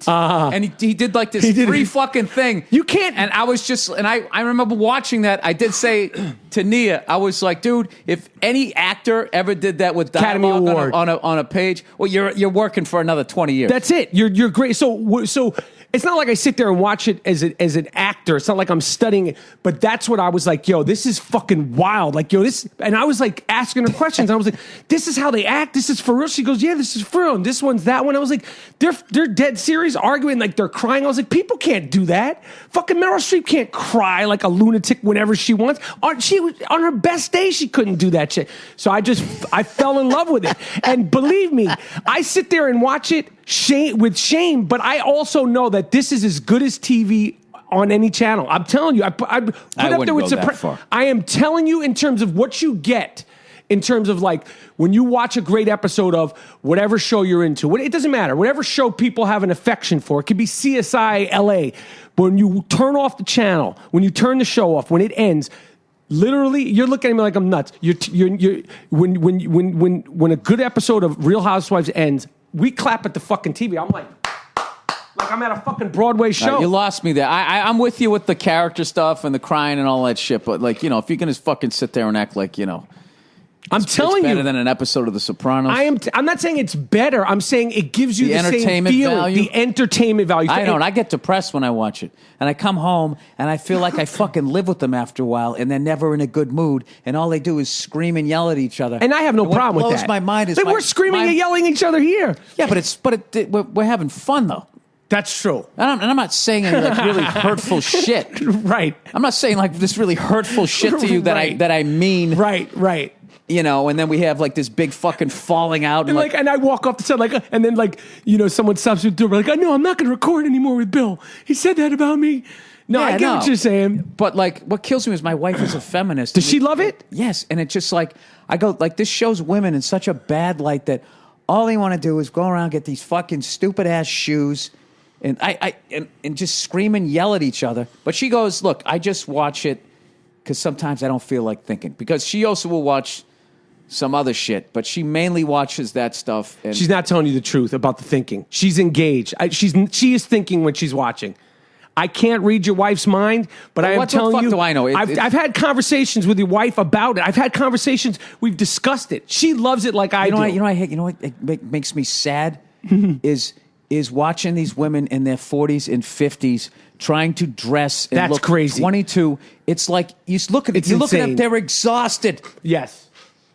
and he did like this free fucking thing. You can't. And I was just, and I remember watching that. I did say to Nia, I was like, dude, if any actor ever did that with dialogue on a page, well, you're working for another 20 years. That's it. You're great. So. It's not like I sit there and watch it as an actor. It's not like I'm studying it. But that's what I was like, yo, this is fucking wild. Like, yo, this... And I was like asking her questions. I was like, this is how they act? This is for real? She goes, yeah, this is for real. And this one's that one. I was like, they're dead serious, arguing like they're crying. I was like, people can't do that. Fucking Meryl Streep can't cry like a lunatic whenever she wants. On her best day, she couldn't do that shit. So I fell in love with it. And believe me, I sit there and watch it with shame, but I also know that this is as good as TV on any channel. I'm telling you, I put up there with Sopranos. I am telling you in terms of what you get, in terms of like when you watch a great episode of whatever show you're into. It doesn't matter. Whatever show people have an affection for. It could be CSI LA. When you turn off the channel, when you turn the show off, when it ends, literally, you're looking at me like I'm nuts. When a good episode of Real Housewives ends, we clap at the fucking TV. I'm like I'm at a fucking Broadway show. You lost me there. I'm with you with the character stuff and the crying and all that shit. But like, if you're gonna fucking sit there and act like, I'm telling you, better than an episode of The Sopranos. I'm not saying it's better. I'm saying it gives you the same feeling, value. the entertainment value. I don't. I get depressed when I watch it, and I come home and I feel like I fucking live with them after a while, and they're never in a good mood, and all they do is scream and yell at each other. And I have no problem with that. What blows my mind is we're screaming and yelling at each other here. Yeah, we're having fun though. That's true. And I'm not saying any like really hurtful shit. Right. I'm not saying like this really hurtful shit to you that I mean. Right. And then we have like this big fucking falling out. And I walk off the set and then someone stops at the door. Like, no, I'm not going to record anymore with Bill. He said that about me. No, I get what you're saying. But like, what kills me is my wife is a feminist. Does she love it? Yes. And it's just like, I go, like, this shows women in such a bad light that all they want to do is go around, get these fucking stupid ass shoes. And and just scream and yell at each other. But she goes, look, I just watch it because sometimes I don't feel like thinking. Because she also will watch some other shit, but she mainly watches that stuff. And she's not telling you the truth about the thinking. She's engaged. She is thinking when she's watching. I can't read your wife's mind, but I am telling you. What the fuck do I know? I've had conversations with your wife about it. I've had conversations. We've discussed it. She loves it like I do. You know what makes me sad is watching these women in their 40s and 50s trying to dress and look crazy. 22. It's like you look at them, they're exhausted. Yes.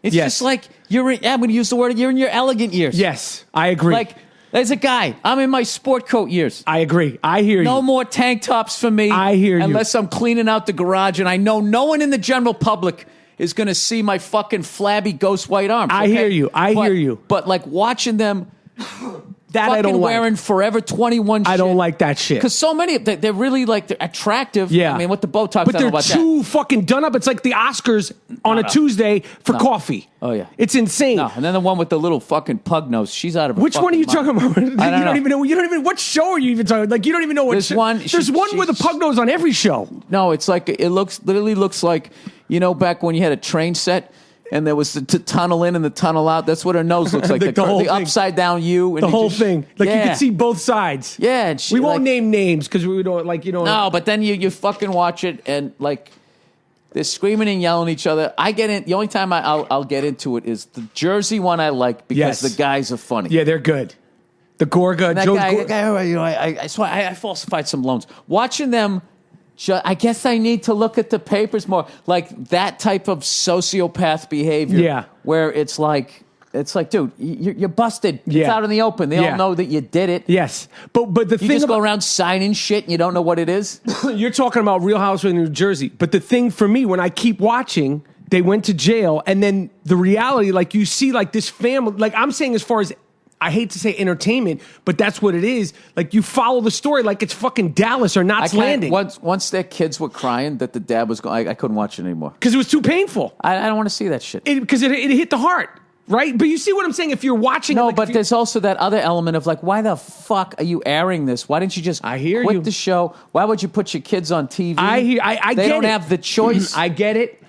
It's just like I'm going to use the word, you're in your elegant years. Yes, I agree. Like, as a guy, I'm in my sport coat years. I agree. I hear you. No more tank tops for me. I hear you. Unless I'm cleaning out the garage, and I know no one in the general public is going to see my fucking flabby ghost white arms. I hear you. I hear you. But like watching them That I don't like. wearing Forever 21 shit. I don't like that shit. Because so many, they're really like they're attractive. Yeah. I mean, with the bow ties, but I don't know they're about too fucking done up. It's like the Oscars on a Tuesday for coffee. Oh, yeah. It's insane. No, and then the one with the little fucking pug nose, she's out of her Which one are you fucking talking mind. about? I don't know. You don't even. What show are you even talking? Like you don't even know what. There's one. There's one with a pug nose on every show. No, it's like it literally looks like, you know, back when you had a train set and there was the tunnel in and the tunnel out. That's what her nose looks like. The whole the thing. upside down U. And The whole thing. Like you can see both sides. Yeah, and We won't name names because we don't like you know. No, but then you fucking watch it and like they're screaming and yelling at each other. I get in. The only time I'll get into it is the Jersey one I like because the guys are funny. Yeah, they're good. The Gorga, That Joe guy, you know, I swear I falsified some loans. Watching them, I guess I need to look at the papers more. Like that type of sociopath behavior. Yeah. Where it's like, dude, you're busted. It's Yeah. out in the open. They all know that you did it. Yes, but the You thing just about, go around signing shit and you don't know what it is. you're talking about Real Housewives in New Jersey. But the thing for me, when I keep watching, they went to jail, and then the reality, like you see, like this family, like I'm saying, as far as I hate to say entertainment, but that's what it is. Like you follow the story like it's fucking Dallas or Knots Landing. Once their kids were crying that the dad was going, I couldn't watch it anymore. Because it was too painful. I don't want to see that shit. Because it hit the heart, right? But you see what I'm saying? If you're watching No, it, like, but there's also that other element of like, why the fuck are you airing this? Why didn't you just quit the show? Why would you put your kids on TV? I they get don't it. have the choice. I get it,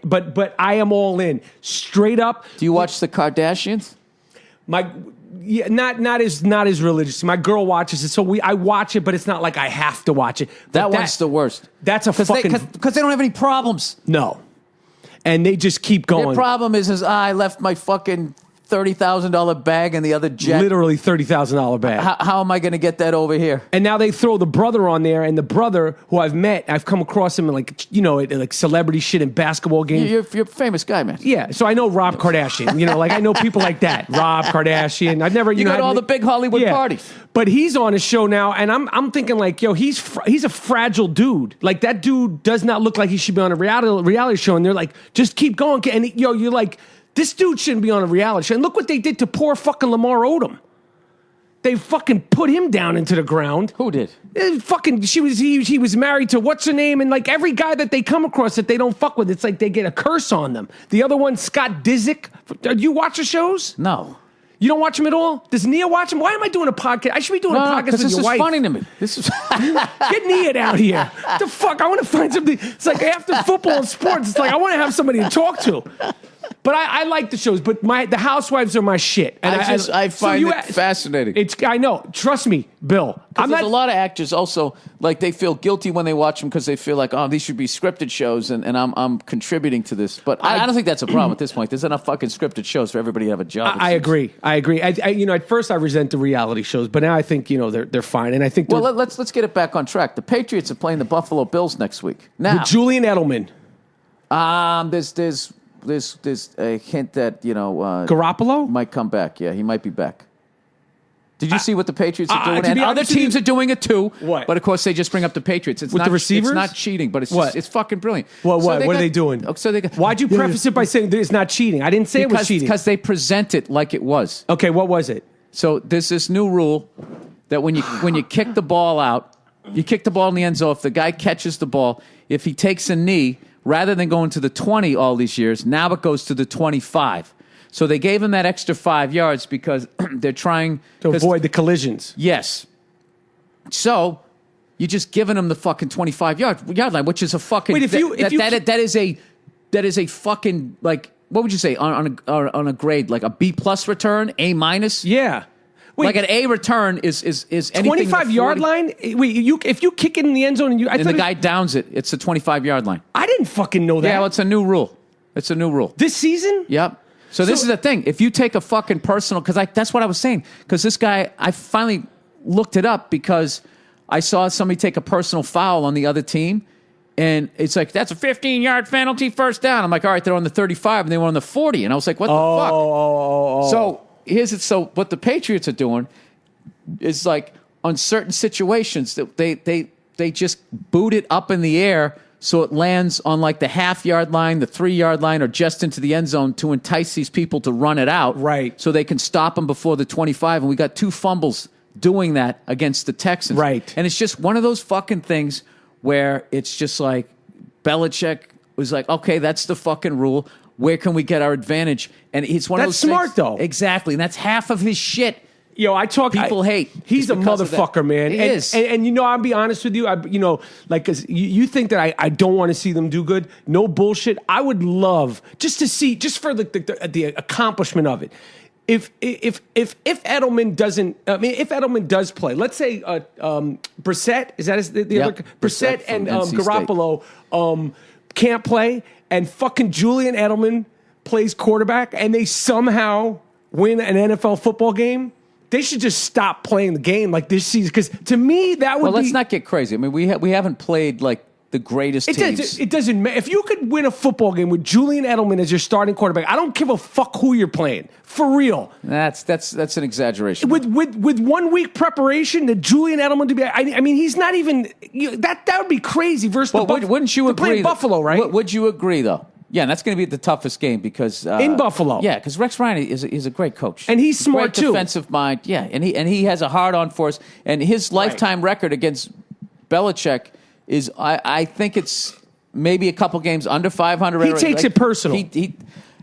but I am all in. Straight up. Do you watch the Kardashians? Not as religious. My girl watches it, so I watch it, but it's not like I have to watch it. That one's the worst. That's a fucking because they don't have any problems. No, and they just keep going. Their problem is I left my fucking $30,000 bag in the other jet. Literally $30,000 bag. How am I going to get that over here? And now they throw the brother on there, and the brother who I've come across him in like celebrity shit in basketball games. You're a famous guy, man. Yeah, so I know Rob Kardashian. Like I know people like that. Rob Kardashian. I've never You go to all the big Hollywood parties. But he's on a show now, and I'm thinking like, yo, he's a fragile dude. Like that dude does not look like he should be on a reality show. And they're like, just keep going. And you're like, this dude shouldn't be on a reality show. And look what they did to poor fucking Lamar Odom. They fucking put him down into the ground. Who did? He was married to what's her name, and like every guy that they come across that they don't fuck with, it's like they get a curse on them. The other one, Scott Disick. Do you watch the shows? No. You don't watch them at all? Does Nia watch them? Why am I doing a podcast? I should be doing a podcast with your wife. This is funny to me. This is Get Nia down here. What the fuck? I want to find something. It's like after football and sports, it's like I want to have somebody to talk to. But I like the shows, but the Housewives are my shit. And I find it fascinating. I know. Trust me, Bill. There's a lot of actors also, like they feel guilty when they watch them because they feel like, oh, these should be scripted shows, and I'm contributing to this. But I don't think that's a problem at this point. There's enough fucking scripted shows for everybody to have a job. I agree. At first I resent the reality shows, but now I think they're fine. And I think let's get it back on track. The Patriots are playing the Buffalo Bills next week. Now with Julian Edelman. There's a hint that Garoppolo might come back. Yeah, he might be back. Did you see what the Patriots are doing? And honest other teams are doing it too. What? But of course, they just bring up the Patriots. It's with not, the receivers? It's not cheating, but it's fucking brilliant. What are they doing? Why'd you preface it by saying it's not cheating? I didn't say it was cheating. Because they present it like it was. Okay, what was it? So there's this new rule that when you kick the ball out, you kick the ball in the end zone. If the guy catches the ball, if he takes a knee, rather than going to the 20 all these years, now it goes to the 25. So they gave him that extra 5 yards because they're trying to avoid the collisions. Yes. So you're just giving him the fucking 25-yard line, which is a fucking that is a fucking, like, what would you say on a grade, like a B+ return, A-? Yeah. Wait, like an A return is anything 25-yard line? Wait, if you kick it in the end zone and the guy downs it, it's the 25-yard line. I didn't fucking know that. Yeah, well, it's a new rule. This season? Yep. So this is the thing. If you take a fucking personal, because that's what I was saying. Because this guy, I finally looked it up because I saw somebody take a personal foul on the other team, and it's like, that's a 15-yard penalty, first down. I'm like, all right, they're on the 35, and they were on the 40. And I was like, what the fuck? So so what the Patriots are doing is, like, on certain situations that they just boot it up in the air so it lands on like the half-yard line, the 3-yard line, or just into the end zone to entice these people to run it out. Right. So they can stop them before the 25. And we got 2 fumbles doing that against the Texans. Right. And it's just one of those fucking things where it's just like Belichick was like, okay, that's the fucking rule. Where can we get our advantage? And it's one of those That's smart, things, though. Exactly. And that's half of his shit. Yo, People hate. He's a because of that. motherfucker, man. He and, is. And you know, I'll be honest with you. Cause you think that I don't want to see them do good. No bullshit. I would love just to see, just for the accomplishment of it. If Edelman doesn't, if Edelman does play, let's say Brissett, is that the Yep. other Brissett and from NC Garoppolo can't play, and fucking Julian Edelman plays quarterback, and they somehow win an NFL football game. They should just stop playing the game like this season, because to me that would. Well, let's not get crazy. I mean, we haven't played like the greatest teams. It doesn't matter. If you could win a football game with Julian Edelman as your starting quarterback, I don't give a fuck who you're playing. For real. That's an exaggeration. With 1 week preparation, that Julian Edelman to be. I mean, he's not even. That would be crazy versus the Buffalo. Wouldn't you agree? Buffalo, right? Would you agree though? Yeah, and that's going to be the toughest game because in Buffalo. Yeah, because Rex Ryan is a great coach, and he's smart great too. Defensive mind. Yeah, and he has a hard on for us, and his lifetime record against Belichick is I think it's maybe a couple games under 500. He takes it personal.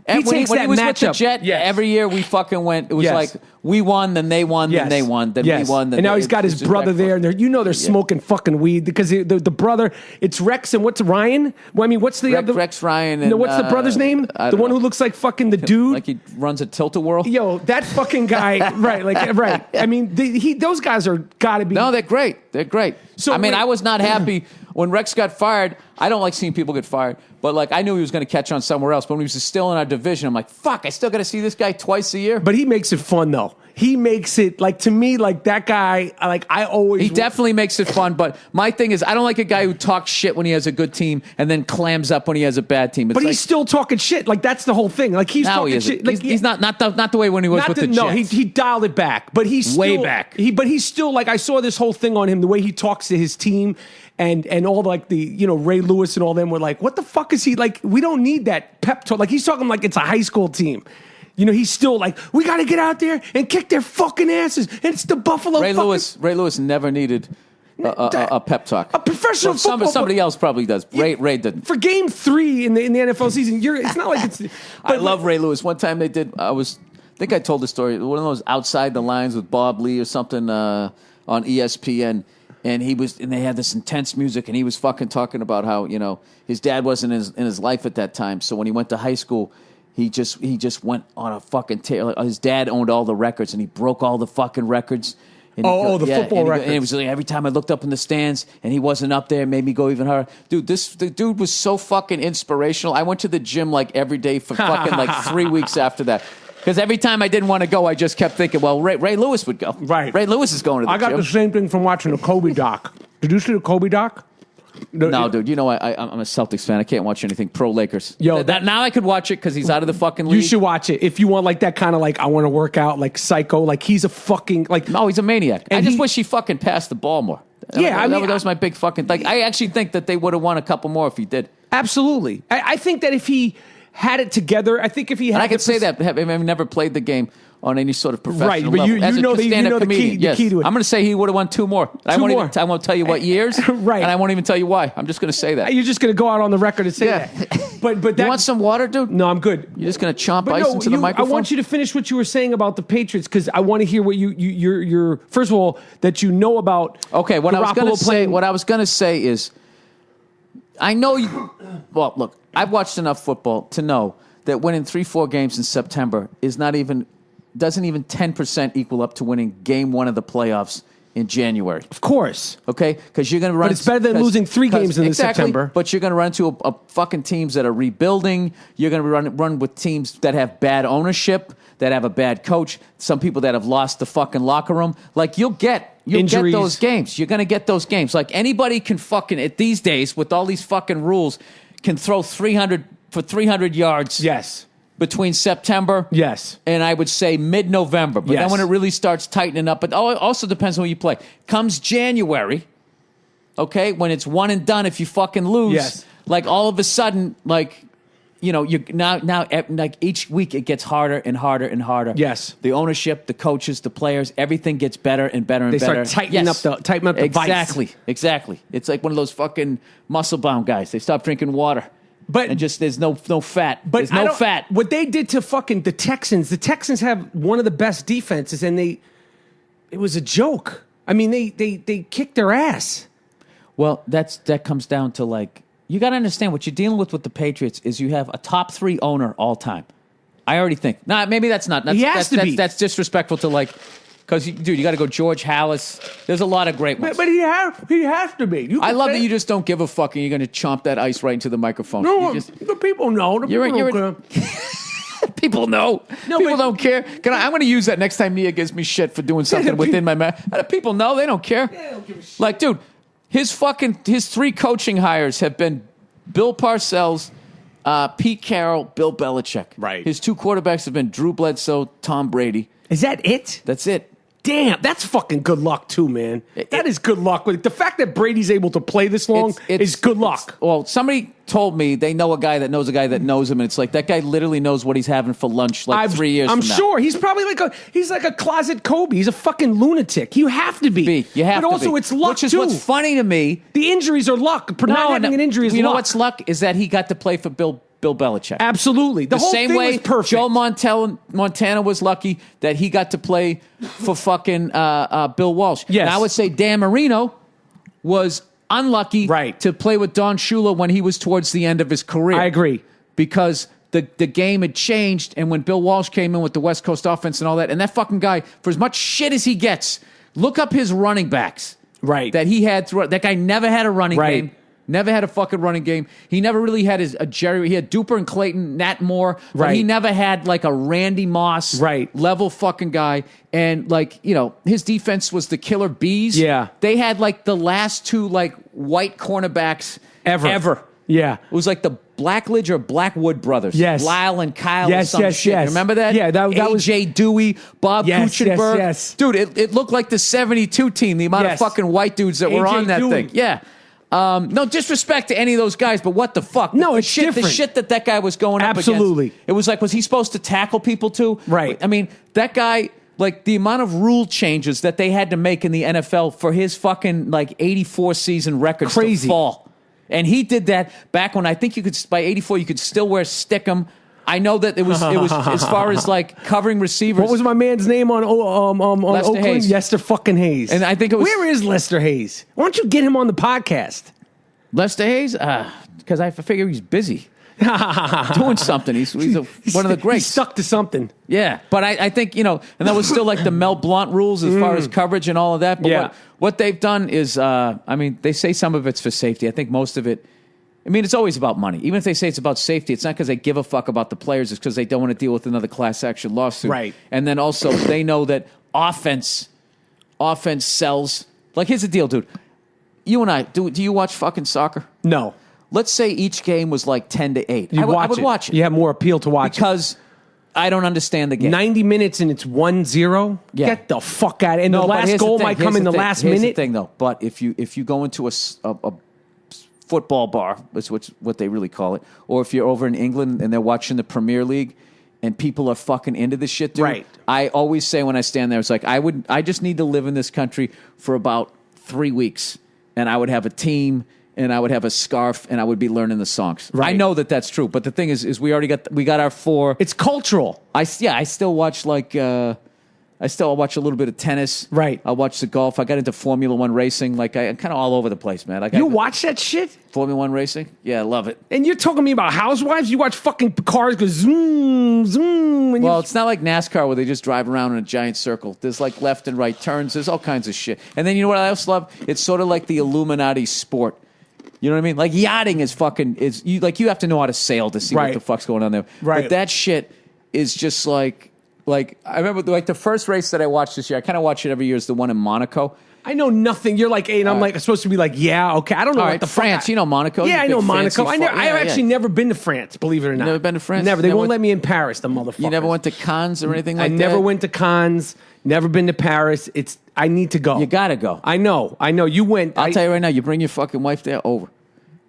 When he was with the Jet, yes. every year we fucking went. It was Yes. like we won, then they won, then they won, then we won. Then and now he's got his brother there, and they're smoking fucking weed because the brother. It's Rex and what's Ryan? Well, I mean, what's the other Rex Ryan? And, what's the brother's name? The one who looks like fucking the dude. Like he runs a tilt-a-whirl. Yo, that fucking guy, right? Like, right. I mean, those guys are got to be. No, they're great. They're great. So I mean, I was not happy when Rex got fired. I don't like seeing people get fired, but like I knew he was going to catch on somewhere else. But when he was still in our division, I'm like, fuck, I still got to see this guy twice a year. But he makes it fun though. He makes it like, to me, like that guy. Like I always. He definitely makes it fun. But my thing is, I don't like a guy who talks shit when he has a good team and then clams up when he has a bad team. It's but like, he's still talking shit. Like that's the whole thing. Like he's talking shit. Like, he's not the way when he was with the Jets. No, he dialed it back. But he's way still, back. But he's still like, I saw this whole thing on him, the way he talks to his team. And all like the Ray Lewis and all them were like, what the fuck is he like? We don't need that pep talk. Like he's talking like it's a high school team. He's still like, we got to get out there and kick their fucking asses. And it's the Buffalo. Ray Lewis never needed a pep talk. A professional football. Somebody else probably does. Ray didn't. For game 3 in the NFL season, it's not like it's. I love Ray Lewis. One time they did. I think I told the story. One of those Outside the Lines with Bob Lee or something on ESPN. And they had this intense music, and he was fucking talking about how his dad wasn't in his life at that time. So when he went to high school, he just went on a fucking tear. His dad owned all the records, and he broke all the fucking records. And the football records. And it was like every time I looked up in the stands, and he wasn't up there, it made me go even harder. Dude, the dude was so fucking inspirational. I went to the gym like every day for fucking like 3 weeks after that. Because every time I didn't want to go, I just kept thinking, well, Ray Lewis would go. Right. Ray Lewis is going to the gym. I got the same thing from watching the Kobe doc. Did you see the Kobe doc? No, dude. I'm a Celtics fan. I can't watch anything pro Lakers. Yo, now I could watch it because he's out of the fucking league. You should watch it if you want like that kind of like I want to work out like psycho. Like he's a fucking like. No, he's a maniac. I just wish he fucking passed the ball more. Yeah, that was my big fucking like. I actually think that they would have won a couple more if he did. Absolutely, I think that if he had it together, I think if he had. And I could say that having never played the game on any sort of professional right, but level. you know the key to it. I'm going to say he would have won 2 more. I won't tell you what years, right? And I won't even tell you why. I'm just going to say that. You're just going to go out on the record and say that. But you want some water, dude? No, I'm good. You're just going to chomp ice into the microphone? I want you to finish what you were saying about the Patriots because I want to hear what you're first of all that you know about. Okay, what I was going to say is, I know you. Well, look, I've watched enough football to know that winning 3-4 games in September doesn't even 10% equal up to winning game 1 of the playoffs in January. Of course. Okay? Because you're going to run. But it's better than losing 3 games in September. But you're going to run into a fucking teams that are rebuilding. You're going to run with teams that have bad ownership, that have a bad coach, some people that have lost the fucking locker room. Like you'll get those games. You're going to get those games. Like anybody can fucking these days with all these fucking rules can throw 300 yards. Yes. Between September, and I would say mid-November. But then when it really starts tightening up, it also depends on who you play. Comes January, okay, when it's one and done, if you fucking lose, like all of a sudden, like, you know, you now like each week it gets harder and harder and harder. Yes. The ownership, the coaches, the players, everything gets better and better and They better. start tightening up the vice. Exactly. It's like one of those fucking muscle bound guys. They stop drinking water. But and just there's no fat. But there's no fat. What they did to fucking the Texans have one of the best defenses, and it was a joke. I mean, they kicked their ass. Well, that comes down to, like, you got to understand what you're dealing with the Patriots is you have a top 3 owner all time. I already think. Nah, maybe that's not. He has to be. That's disrespectful to, like, because, dude, you got to go George Hallis. There's a lot of great ones. But he has to be. I love that you just don't give a fuck and you're going to chomp that ice right into the microphone. No, the people know. People know. No, people but- don't care. I'm going to use that next time Nia gives me shit for doing something within my mouth. People know. They don't care. They don't give a shit. Like, dude, his 3 coaching hires have been Bill Parcells, Pete Carroll, Bill Belichick. Right. His 2 quarterbacks have been Drew Bledsoe, Tom Brady. Is that it? That's it. Damn, that's fucking good luck too, man. That is good luck. The fact that Brady's able to play this long is good luck. Well, somebody told me they know a guy that knows a guy that knows him, and it's like that guy literally knows what he's having for lunch 3 years I'm from now. sure he's probably like a closet Kobe. He's a fucking lunatic. You have to be. You have but to also be. it's luck Which is too. what's funny to me. The injuries are luck. Not having an injury is luck. You know what's luck is that he got to play for Bill Belichick. Absolutely. The whole same thing way was perfect. Joe Montana was lucky that he got to play for fucking Bill Walsh. Yes. And I would say Dan Marino was unlucky to play with Don Shula when he was towards the end of his career. I agree. Because the game had changed, and when Bill Walsh came in with the West Coast offense and all that, and that fucking guy, for as much shit as he gets, look up his running backs. Right. That he had throughout. That guy never had a running Right. game. Never had a fucking running game. He never really had a Jerry. He had Duper and Clayton, Nat Moore. But Right. he never had like a Randy Moss level fucking guy. And like, you know, his defense was the killer bees. Yeah. They had like the last 2 like white cornerbacks ever. Yeah. It was like the Blackledge or Blackwood brothers. Yes. Lyle and Kyle or Yes, some yes, shit. yes. Remember that? Yeah, that was... A.J. Dewey, Bob Yes, Kuchenberg. yes. Dude, it looked like the 72 team, the amount of fucking white dudes that were A.J. on that Dewey. thing. Yeah. No disrespect to any of those guys, but what the fuck? No, the it's shit, different. The shit that guy was going up Absolutely. against. It was like, was he supposed to tackle people too? Right. I mean, that guy, like the amount of rule changes that they had to make in the NFL for his fucking like 84 season records Crazy. to fall. And he did that back when I think you could, by 84, you could still wear stickum. I know that it was as far as like covering receivers. What was my man's name on Lester Oakland? Hayes. Lester fucking Hayes. And I think it was... Where is Lester Hayes? Why don't you get him on the podcast? Lester Hayes? Because I figure he's busy. Doing something. He's one of the greats. He's stuck to something. Yeah. But I think, you know, and that was still like the Mel Blount rules as far as coverage and all of that. But Yeah. what they've done is, I mean, they say some of it's for safety. I think most of it, I mean, it's always about money. Even if they say it's about safety, it's not because they give a fuck about the players. It's because they don't want to deal with another class action lawsuit. Right. And then also they know that offense sells. Like, here's the deal, dude. You and I, do you watch fucking soccer? No. Let's say each game was like 10-8. I would watch it. You have more appeal to watch because I don't understand the game. 90 minutes and it's 1-0? Yeah. Get the fuck out of it. And the but last here's goal thing. might Here's come in the thing. last Here's minute. the thing, though. But if you go into a football bar, that's what they really call it, or if you're over in England and they're watching the Premier League and people are fucking into this shit, dude. Right. I always say when I stand there, it's like I just need to live in this country for about 3 weeks, and I would have a team, and I would have a scarf, and I would be learning the songs. Right. I know that that's true, but the thing is we got our 4. It's cultural. I still watch I still watch a little bit of tennis. Right. I watch the golf. I got into Formula One racing. Like I'm kind of all over the place, man. Like You watch that shit? Formula One racing? Yeah, I love it. And you're talking to me about housewives? You watch fucking cars go zoom, zoom. And Well, it's not like NASCAR where they just drive around in a giant circle. There's like left and right turns. There's all kinds of shit. And then you know what I also love? It's sort of like the Illuminati sport. You know what I mean? Like yachting is you have to know how to sail to see what Right. the fuck's going on there. Right. But that shit is just like I remember like the first race that I watched this year. I kind of watch it every year. Is the one in Monaco. I know nothing. You're like, hey, and I'm like supposed to be like, yeah, okay. I don't know All what right, the France. fuck. You know Monaco. Yeah, You're a I know big Monaco. fancy I've actually never been to France, believe it or not. Never been to France? Never. They Never won't went- let me in Paris, the motherfuckers. You never went to Cannes or anything like I that? never went to Cannes, never been to Paris. I need to go. You gotta go. I know. You went. I'll tell you right now. You bring your fucking wife there over.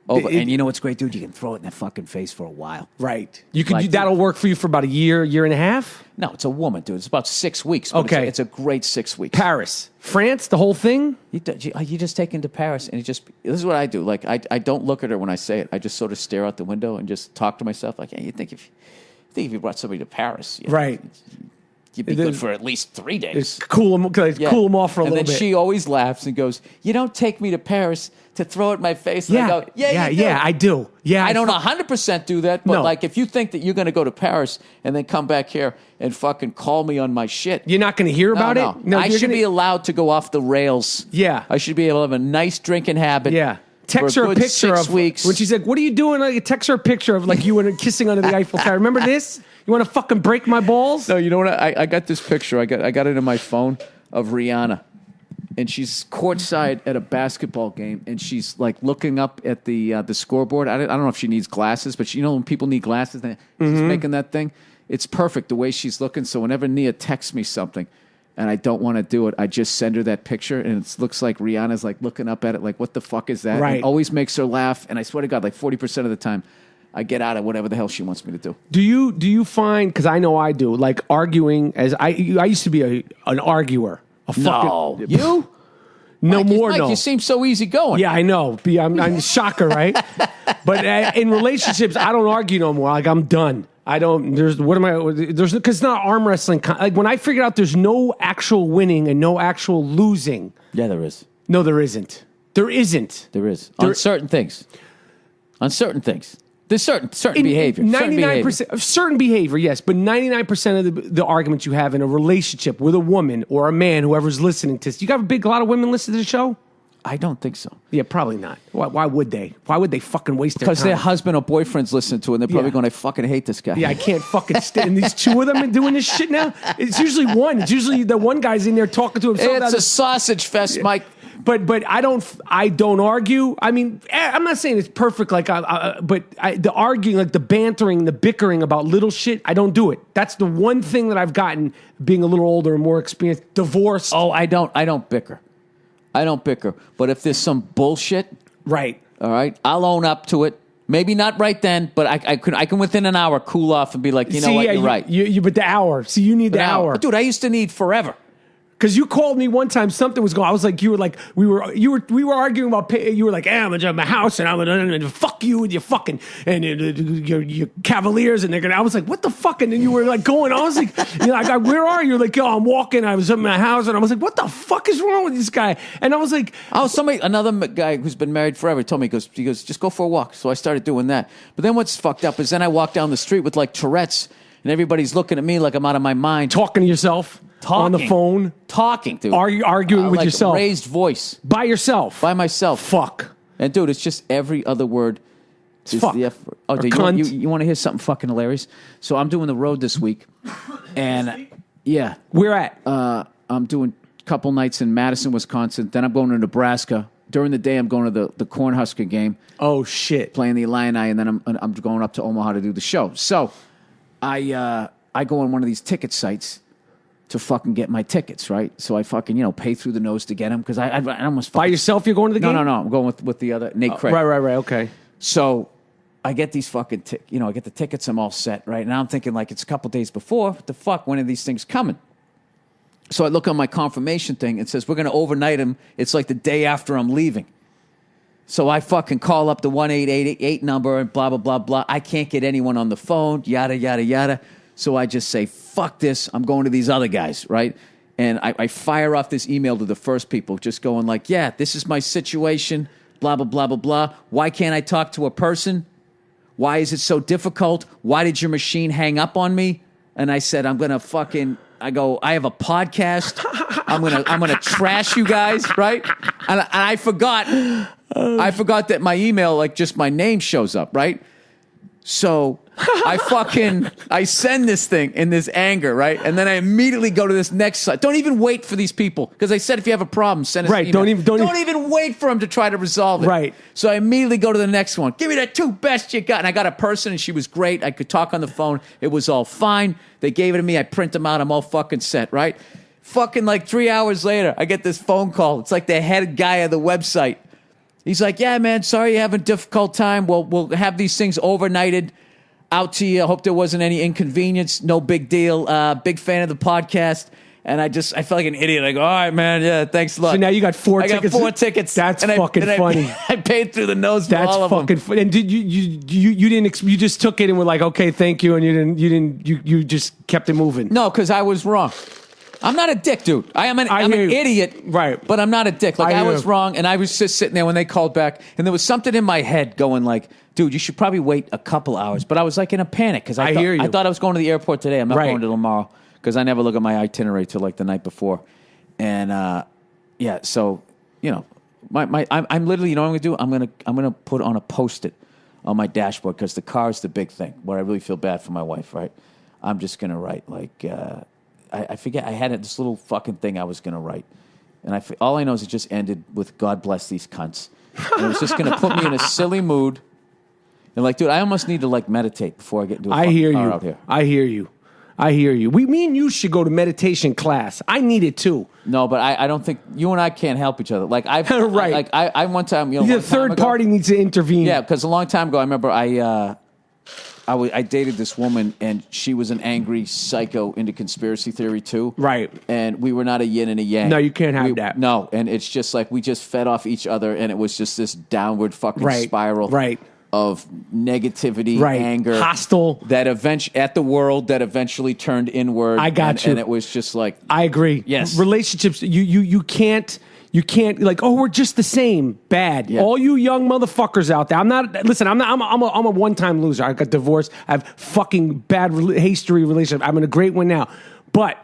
And you know what's great, dude? You can throw it in their fucking face for a while. Right. You could. Like, that'll work for you for about a year and a half. No, it's a woman, dude. It's about 6 weeks. But Okay. it's a great 6 weeks. Paris, France, the whole thing. You just take him to Paris, and this is what I do. Like, I don't look at her when I say it. I just sort of stare out the window and just talk to myself. Like, hey, you think if you brought somebody to Paris, Right. You'd be good for at least 3 days. Cool them off for a little bit. And then she always laughs and goes, "You don't take me to Paris to throw it in my face." And I go, yeah, I do. Yeah, I don't 100% do that, but No. like if you think that you're going to go to Paris and then come back here and fucking call me on my shit, You're not going to hear about no. it. No, I should be allowed to go off the rails. Yeah. I should be able to have a nice drinking habit. Yeah. Text for her a good picture 6 of weeks. when she's like, "What are you doing?" Like, text her a picture of like you and kissing under the Eiffel Tower. Remember this? You want to fucking break my balls? No, you know what? I got this picture. I got it in my phone of Rihanna, and she's courtside at a basketball game, and she's like looking up at the scoreboard. I don't know if she needs glasses, but when people need glasses, she's making that thing. It's perfect the way she's looking. So whenever Nia texts me something, and I don't want to do it, I just send her that picture, and it looks like Rihanna's like looking up at it, like, what the fuck is that? Right. It always makes her laugh, and I swear to God, like 40% of the time, I get out of whatever the hell she wants me to do. Do you find? Because I know I do. Like arguing as I used to be an arguer. No, you? No Mike, more. Mike, no. You seem so easygoing. Yeah, I know. I'm a shocker, right? But in relationships, I don't argue no more. Like, I'm done. I don't. There's because it's not arm wrestling. Like, when I figured out there's no actual winning and no actual losing. Yeah, there is. No, there isn't. There isn't. There is. On certain things. There's certain behavior. 99% of certain behavior, yes, but 99% of the arguments you have in a relationship with a woman or a man, whoever's listening to this, you got a lot of women listen to the show? I don't think so. Yeah, probably not. Why would they? Why would they fucking waste their time? Because their husband or boyfriends listen to it, and they're probably Yeah. going, I fucking hate this guy. Yeah, I can't fucking stand these two of them and doing this shit now. It's usually one. It's usually the one guy's in there talking to himself. It's a sausage fest, Mike. But I don't argue. I mean, I'm not saying it's perfect. Like, but the arguing, like the bantering, the bickering about little shit, I don't do it. That's the one thing that I've gotten being a little older and more experienced. Divorced. Oh, I don't bicker. I don't bicker. But if there's some bullshit, Right. all right, I'll own up to it. Maybe not right then, but I can within an hour cool off and be like, you're right. But the hour. See, you need the hour. Dude, I used to need forever. Because you called me one time, something was going. I was like, we were arguing about. You were like, I'm gonna have my house, and I'm gonna fuck you and your fucking and your Cavaliers, and they're gonna. I was like, what the fuck? And then you were like going. I was like, where are you? You're like, I'm walking. I was at my house, and I was like, what the fuck is wrong with this guy? And I was like, another guy who's been married forever told me, he goes, just go for a walk. So I started doing that. But then what's fucked up is then I walk down the street with like Tourette's, and everybody's looking at me like I'm out of my mind. talking to yourself. On the phone. Talking, dude. Arguing with like yourself. Raised voice. By yourself. By myself. Fuck. And, dude, it's just every other word is fuck. the F word. Oh, dude, cunt. you want to hear something fucking hilarious? So I'm doing the road this week. And, yeah. Where at? I'm doing a couple nights in Madison, Wisconsin. Then I'm going to Nebraska. During the day, I'm going to the Cornhusker game. Oh, shit. Playing the Illini. And then I'm going up to Omaha to do the show. So I go on one of these ticket sites to fucking get my tickets, right? So I fucking, pay through the nose to get them because I almost By yourself you're going to the game? No. I'm going with the other, Nate Craig. Right, okay. So I get these fucking, I get the tickets, I'm all set, right? And I'm thinking like it's a couple days before, what the fuck, when are these things coming? So I look on my confirmation thing, it says we're going to overnight them. It's like the day after I'm leaving. So I fucking call up the 1-888 number and blah, blah, blah, blah. I can't get anyone on the phone, yada, yada, yada. So I just say, fuck this, I'm going to these other guys, right? And I fire off this email to the first people, just going like, yeah, this is my situation, blah, blah, blah, blah, blah. Why can't I talk to a person? Why is it so difficult? Why did your machine hang up on me? And I said, I have a podcast. I'm gonna trash you guys, right? And I forgot that my email, like just my name shows up, right? So I send this thing in this anger, right? And then I immediately go to this next site. Don't even wait for these people. Because I said if you have a problem, send us an email. Don't even wait for them to try to resolve it. Right. So I immediately go to the next one. Give me the two best you got. And I got a person and she was great. I could talk on the phone. It was all fine. They gave it to me. I print them out. I'm all fucking set, right? Fucking like 3 hours later, I get this phone call. It's like the head guy of the website. He's like, yeah, man, sorry you're having a difficult time. We'll have these things overnighted out to you. I hope there wasn't any inconvenience. No big deal. Big fan of the podcast. And I felt like an idiot. I go, all right, man, yeah, thanks a lot. So now you got four tickets. I got 4 tickets. That's fucking funny. I paid through the nose for all of them. That's fucking funny. And did you didn't, you just took it and were like, okay, thank you, and you just kept it moving. No, because I was wrong. I'm not a dick, dude. I'm an idiot, right? But I'm not a dick. Like I was wrong, and I was just sitting there when they called back, and there was something in my head going like, dude, you should probably wait a couple hours. But I was like in a panic because I thought I was going to the airport today. I'm not going to tomorrow. Because I never look at my itinerary till like the night before, and so I'm literally, you know what I'm gonna do? I'm gonna put on a Post-it on my dashboard because the car is the big thing where I really feel bad for my wife, right? I'm just gonna write like I forget I had this little fucking thing I was gonna write, and all I know is it just ended with "God bless these cunts," and it was just gonna put me in a silly mood, and like, dude, I almost need to like meditate before I get into a fucking car out here. I hear you. Me and you should go to meditation class. I need it too. No, but I don't think you and I can't help each other. Like right. I one time, the third party needs to intervene. Yeah, because a long time ago, I remember I dated this woman, and she was an angry psycho into conspiracy theory too. Right. And we were not a yin and a yang. No, you can't have that. No, and it's just like we just fed off each other, and it was just this downward fucking spiral. Right. Of negativity, anger, hostile that at the world that eventually turned inward. I got you, and it was just like I agree. Yes, relationships. You can't like, oh, we're just the same. Bad. Yeah. All you young motherfuckers out there. I'm a one-time loser. I got divorced. I have fucking bad history relationship. I'm in a great one now, but.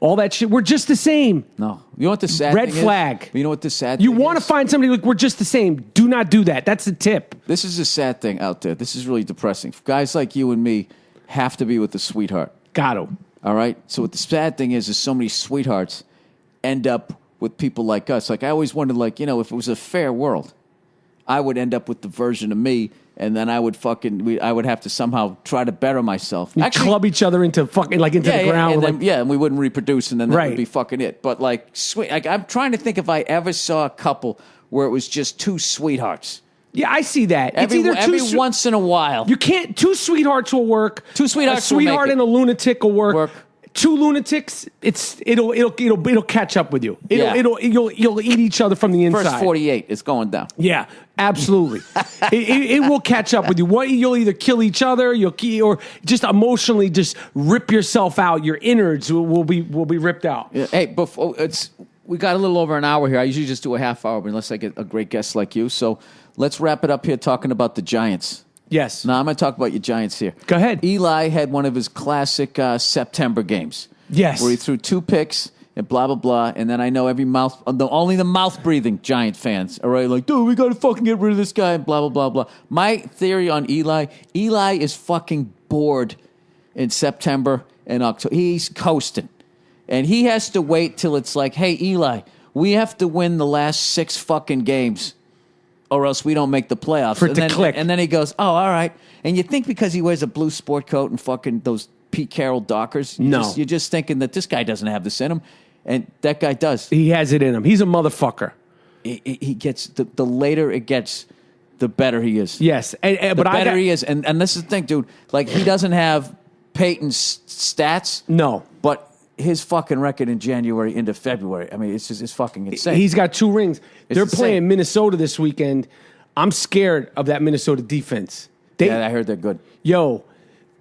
All that shit, we're just the same. No. You know what the sad Red thing is? flag. You know what the sad You thing want to find somebody like, we're just the same. Do not do that. That's the tip. This is a sad thing out there. This is really depressing. Guys like you and me have to be with the sweetheart. Got to. All right? So what the sad thing is so many sweethearts end up with people like us. Like I always wondered, like, if it was a fair world, I would end up with the version of me, and then I would have to somehow try to better myself. Actually, club each other into fucking into the ground. And we wouldn't reproduce, and then that would be fucking it. But like, sweet. Like, I'm trying to think if I ever saw a couple where it was just two sweethearts. Yeah, I see that. Every once in a while, you can't. Two sweethearts will work. Two sweethearts, a sweetheart and a lunatic will work. Two lunatics, it'll catch up with you. You'll eat each other from the inside. First 48, it's going down. Yeah, absolutely. it will catch up with you. You'll either kill each other, or just emotionally just rip yourself out. Your innards will be ripped out. Yeah. Hey, we got a little over an hour here. I usually just do a half hour, but unless I get a great guest like you, so let's wrap it up here talking about the Giants. Yes. Now, I'm going to talk about your Giants here. Go ahead. Eli had one of his classic September games. Yes. Where he threw 2 picks and blah, blah, blah. And then I know only the mouth-breathing Giant fans are like, dude, we got to fucking get rid of this guy and blah, blah, blah, blah. My theory on Eli is fucking bored in September and October. He's coasting. And he has to wait till it's like, hey, Eli, we have to win the last 6 fucking games, or else we don't make the playoffs. For it to click. And then he goes, oh, all right. And you think because he wears a blue sport coat and fucking those Pete Carroll Dockers, you're just thinking that this guy doesn't have this in him. And that guy does. He has it in him. He's a motherfucker. He gets, the later it gets, the better he is. Yes. The better he is. And this is the thing, dude. Like, he doesn't have Peyton's stats. No. But his fucking record in January into February, I mean, it's fucking insane. He's got 2 rings. They're insane. playing Minnesota this weekend. I'm scared of that Minnesota defense. Yeah, I heard they're good. Yo,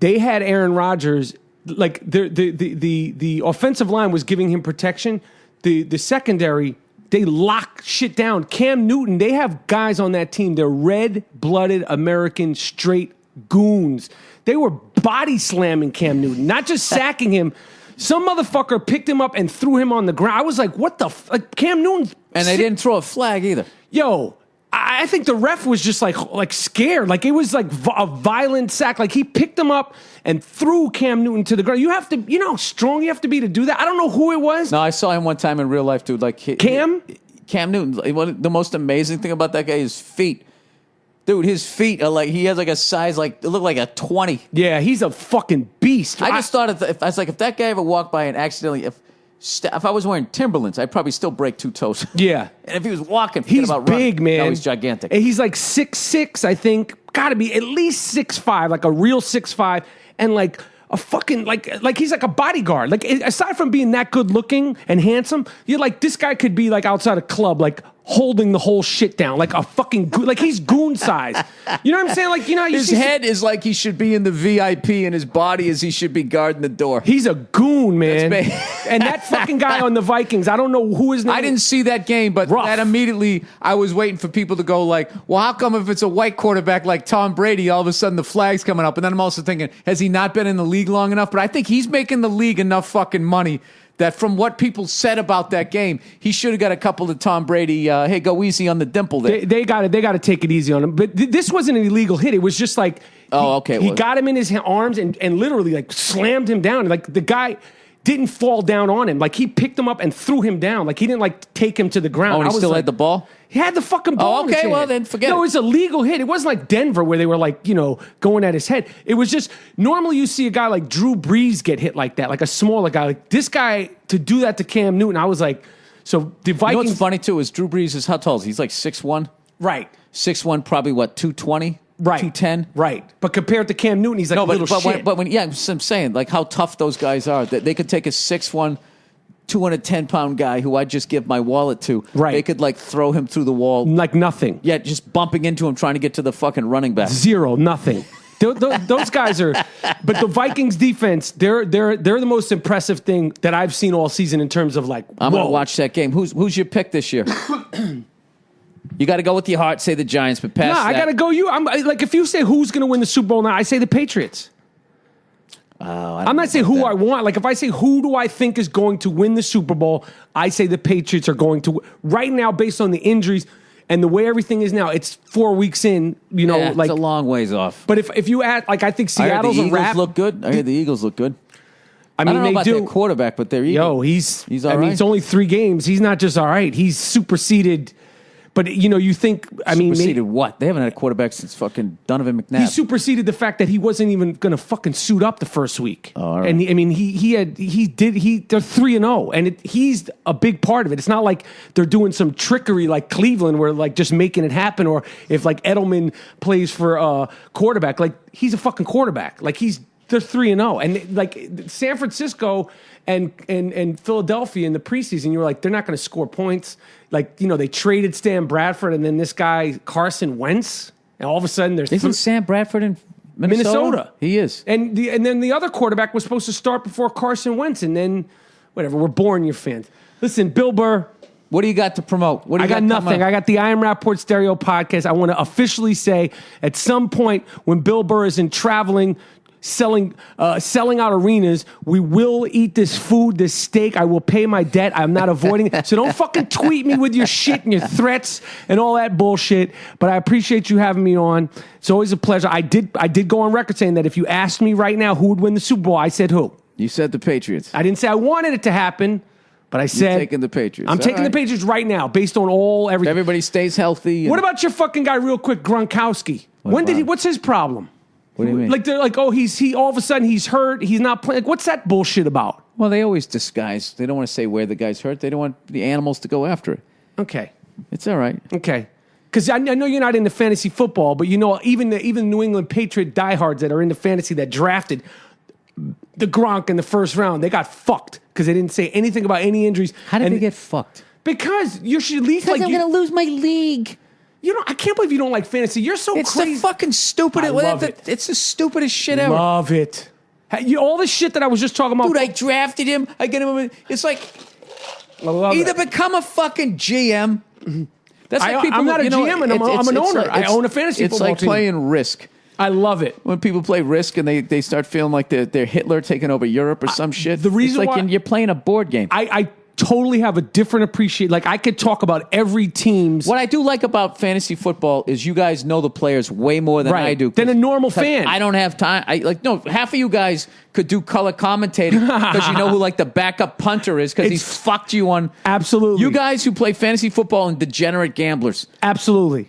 they had Aaron Rodgers. Like the offensive line was giving him protection. The secondary, they lock shit down. Cam Newton, they have guys on that team. They're red-blooded American straight goons. They were body slamming Cam Newton, not just sacking him. Some motherfucker picked him up and threw him on the ground. I was like, what the like Cam Newton. And they didn't throw a flag either. Yo, I think the ref was just like scared. Like it was like a violent sack. Like he picked him up and threw Cam Newton to the ground. You have to, you know how strong you have to be to do that. I don't know who it was. No, I saw him one time in real life, dude. Like Cam Newton. The most amazing thing about that guy is feet. Dude, his feet are like, he has like a size, like, it looked like a 20. Yeah, he's a fucking beast. I just thought, I was like, if that guy ever walked by and accidentally, if I was wearing Timberlands, I'd probably still break 2 toes. Yeah. And if he was walking, forget He's about big, running. man. No, he's gigantic. And he's like 6'6", I think. Got to be at least 6'5", like a real 6'5", and like a fucking like he's like a bodyguard. Like aside from being that good looking and handsome, you're like this guy could be like outside a club, like holding the whole shit down, like a fucking like he's goon size. You know what I'm saying? Like his head is like he should be in the VIP, and his body is he should be guarding the door. He's a goon, man. And that fucking guy on the Vikings, I don't know who his name. I didn't see that game, but that immediately I was waiting for people to go like, well, how come if it's a white quarterback like Tom Brady, all of a sudden the flag's coming up? And then I'm also thinking, has he not been in the league long enough? But I think he's making the league enough fucking money that from what people said about that game, he should have got a couple of Tom Brady, hey, go easy on the dimple there. They got to take it easy on him. But this wasn't an illegal hit. It was just like, he got him in his arms and literally like slammed him down. Like the guy didn't fall down on him. Like he picked him up and threw him down. Like he didn't like take him to the ground. Oh, and he still had the ball? He had the fucking ball. Oh, okay, well then forget it. No, it was a legal hit. It wasn't like Denver where they were like, going at his head. It was just, normally you see a guy like Drew Brees get hit like that, like a smaller guy. Like this guy, to do that to Cam Newton, I was like, so the Vikings. You know what's funny too is Drew Brees is how tall is he? He's like 6'1". Right. 6'1", probably what, 220? Right. 210? Right. But compared to Cam Newton, he's like a little shit. But when I'm saying, like how tough those guys are, that they could take a 6'1", 210-pound guy who I'd just give my wallet to. Right. They could like throw him through the wall. Like nothing. Yeah, just bumping into him, trying to get to the fucking running back. Zero, nothing. Those guys are, but the Vikings defense, they're the most impressive thing that I've seen all season in terms of like. I'm going to watch that game. Who's your pick this year? You got to go with your heart. Say the Giants, but pass. I got to go. I'm like, if you say who's going to win the Super Bowl now, I say the Patriots. I'm not saying who I want. Like if I say who do I think is going to win the Super Bowl, I say the Patriots are going to. Right now, based on the injuries and the way everything is now, it's 4 weeks in. It's a long ways off. But if you add, like I think Seattle's the Eagles a wrap. look good. I heard the Eagles look good. I mean, don't know they about do. their quarterback, but they're Eagles. He's all right. It's only 3 games. He's not just all right. He's superseded. But you think superseded what? They haven't had a quarterback since fucking Donovan McNabb. He superseded the fact that he wasn't even going to fucking suit up the first week. Oh, all right. And they're 3-0, and he's a big part of it. It's not like they're doing some trickery like Cleveland, where like just making it happen, or if like Edelman plays for a quarterback, like he's a fucking quarterback. Like they're 3-0, and like San Francisco and Philadelphia in the preseason, you were like, they're not going to score points. Like, they traded Stan Bradford and then this guy, Carson Wentz. And all of a sudden there's... Isn't Sam Bradford in Minnesota? He is. And then the other quarterback was supposed to start before Carson Wentz. And then, whatever, we're boring your fans. Listen, Bill Burr. What do you got to promote? I got nothing. I got the I Am Rappaport Stereo podcast. I want to officially say at some point when Bill Burr isn't traveling... selling out arenas, we will eat this food, this steak. I will pay my debt. I'm not avoiding it. So don't fucking tweet me with your shit and your threats and all that bullshit. But I appreciate you having me on. It's always a pleasure. I did go on record saying that if you asked me right now who would win the Super Bowl, I said who? You said the Patriots. I didn't say I wanted it to happen, but I said... You're taking the Patriots. I'm taking the Patriots right now based on everything. Everybody stays healthy. What about your fucking guy real quick, Gronkowski? What's his problem? What do you mean? Like they're like, he all of a sudden he's hurt, he's not playing. Like, what's that bullshit about? Well, they always disguise. They don't want to say where the guy's hurt. They don't want the animals to go after it. Okay, it's all right. Okay, because I know you're not into fantasy football, but even New England Patriot diehards that are into fantasy that drafted the Gronk in the first round, they got fucked because they didn't say anything about any injuries. How did they get fucked? Because you should at least because I'm going to lose my league. I can't believe you don't like fantasy. You're so it's crazy. It's the fucking stupid. I love it. It's the stupidest shit ever. Love it. All this shit that I was just talking about. Dude, I drafted him. I get him. It's like either become a fucking GM. That's like people. I'm not a GM, and I'm an owner. I own a fantasy football team. It's like playing Risk. I love it. When people play Risk and they start feeling like they're Hitler taking over Europe or some shit. The reason it's like you're playing a board game. I totally have a different appreciation. Like I could talk about every team's. What I do like about fantasy football is you guys know the players way more than I do. Than a normal fan. I don't have time. Half of you guys could do color commentating because you know who like the backup punter is because he's fucked you on. Absolutely. You guys who play fantasy football and degenerate gamblers. Absolutely.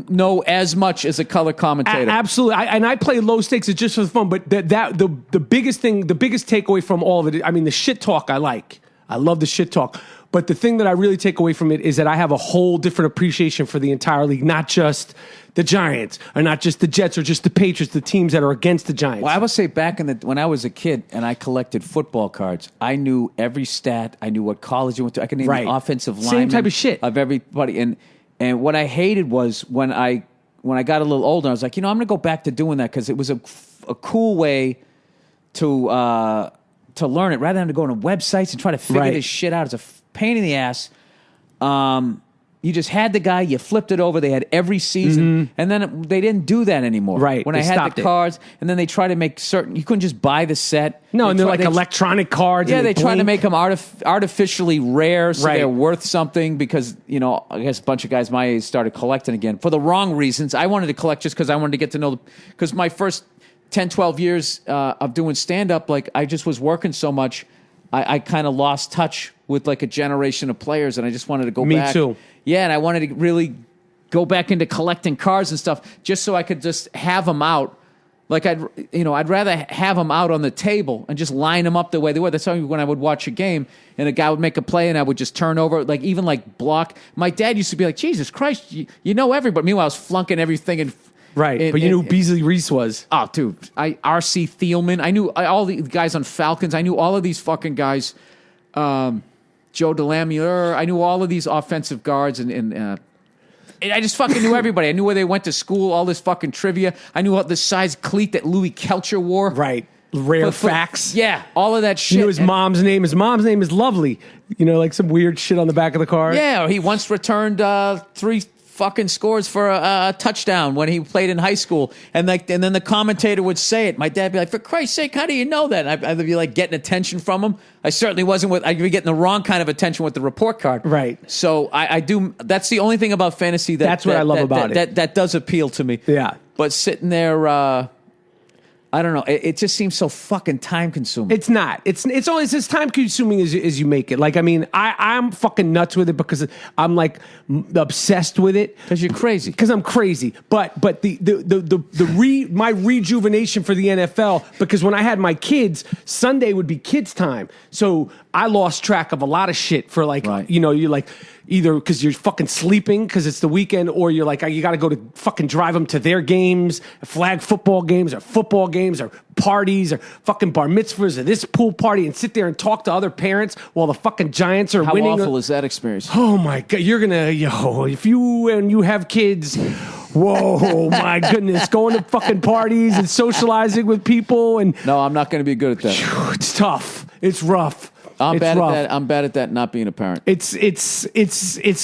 Know as much as a color commentator. Absolutely. I play low stakes. It's just for fun. But the biggest thing, the biggest takeaway from all of it, I mean, the shit talk I like. I love the shit talk. But the thing that I really take away from it is that I have a whole different appreciation for the entire league, not just the Giants, or not just the Jets, or just the Patriots, the teams that are against the Giants. Well, I would say back when I was a kid and I collected football cards, I knew every stat. I knew what college you went to. I could name the offensive line. Same type of shit. Of everybody. And what I hated was when I got a little older, I was like, I'm going to go back to doing that because it was a cool way to learn it rather than to go on websites and try to figure this shit out. It's a pain in the ass. You just had the guy, you flipped it over, they had every season, and then they didn't do that anymore. Right. When I had the cards, and then they try to make certain, you couldn't just buy the set. No, and they're like electronic cards. Yeah, they try to make them artificially rare so they're worth something because, I guess a bunch of guys my age started collecting again for the wrong reasons. I wanted to collect just because I wanted to get to know, because my first 10, 12 years of doing stand-up, like I just was working so much, I kind of lost touch with like a generation of players, and I just wanted to go back. Me too. Yeah, and I wanted to really go back into collecting cards and stuff just so I could just have them out. Like I'd rather have them out on the table and just line them up the way they were. That's how when I would watch a game and a guy would make a play and I would just turn over, like even like block. My dad used to be like, Jesus Christ, you know everybody. Meanwhile, I was flunking everything and. Right, but you knew who Beasley Reese was. Oh, dude. R.C. Thielman. I knew all the guys on Falcons. I knew all of these fucking guys. Joe DeLamier. I knew all of these offensive guards. And I just fucking knew everybody. I knew where they went to school, all this fucking trivia. I knew the size cleat that Louis Kelcher wore. Right. Rare facts. Yeah, all of that shit. You knew his mom's name. His mom's name is Lovely. Like some weird shit on the back of the card. Yeah, he once returned 3 fucking scores for a touchdown when he played in high school, and then the commentator would say it. My dad would be like, "For Christ's sake, how do you know that?" And I'd be like getting attention from him. I certainly wasn't I'd be getting the wrong kind of attention with the report card. Right. So I do. That's the only thing about fantasy that's what I love about it. That does appeal to me. Yeah. But sitting there. I don't know. It just seems so fucking time consuming. It's not. It's as time consuming as you make it. Like, I mean, I'm fucking nuts with it because I'm like obsessed with it. Because you're crazy. Because I'm crazy. But my rejuvenation for the NFL, because when I had my kids, Sunday would be kids time. So I lost track of a lot of shit for like, you're like, either because you're fucking sleeping because it's the weekend, or you're like, you got to go to fucking drive them to their games, flag football games or parties or fucking bar mitzvahs or this pool party, and sit there and talk to other parents while the fucking Giants are winning. How awful is that experience? Oh my God. You're going to, if you have kids, whoa, my goodness, going to fucking parties and socializing with people. And no, I'm not going to be good at that. It's tough. It's rough. I'm bad at that. I'm bad at that. Not being a parent. It's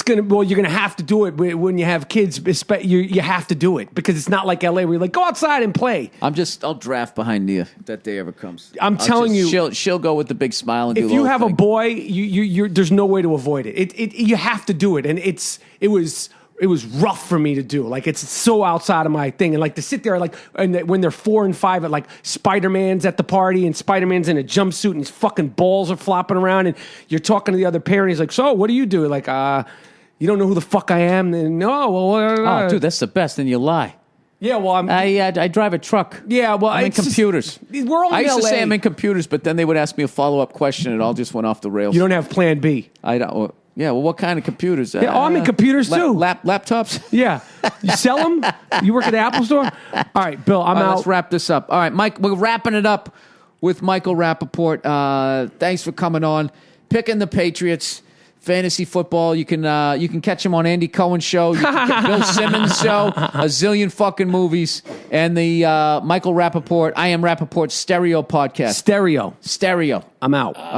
gonna. Well, you're gonna have to do it when you have kids. You have to do it because it's not like LA where you're like, go outside and play. I'll draft behind Nia if that day ever comes. I'm telling you, she'll go with the big smile and do if the you have thing. a boy, you there's no way to avoid it. You have to do it, and it was rough for me to do. Like, it's so outside of my thing. And like to sit there, like, and when they're 4 and 5 at like Spider-Man's at the party and Spider-Man's in a jumpsuit and his fucking balls are flopping around and you're talking to the other parent. He's like, so what do you do? Like, you don't know who the fuck I am? And no, well, oh, dude, that's the best. And you lie. Yeah, well, I drive a truck. Yeah, well, I'm in computers. I used to say I'm in computers, but then they would ask me a follow-up question and it all just went off the rails. You don't have plan B. I don't. Yeah, well, what kind of computers? Yeah, I'm in computers too. Laptops? Yeah. You sell them? You work at the Apple Store? All right, Bill, I'm out. Let's wrap this up. All right, Mike, we're wrapping it up with Michael Rappaport. Thanks for coming on. Picking the Patriots, fantasy football. You can catch him on Andy Cohen's show, you can get Bill Simmons' show, a zillion fucking movies, and the Michael Rappaport, I Am Rappaport Stereo podcast. Stereo. Stereo. I'm out. All right.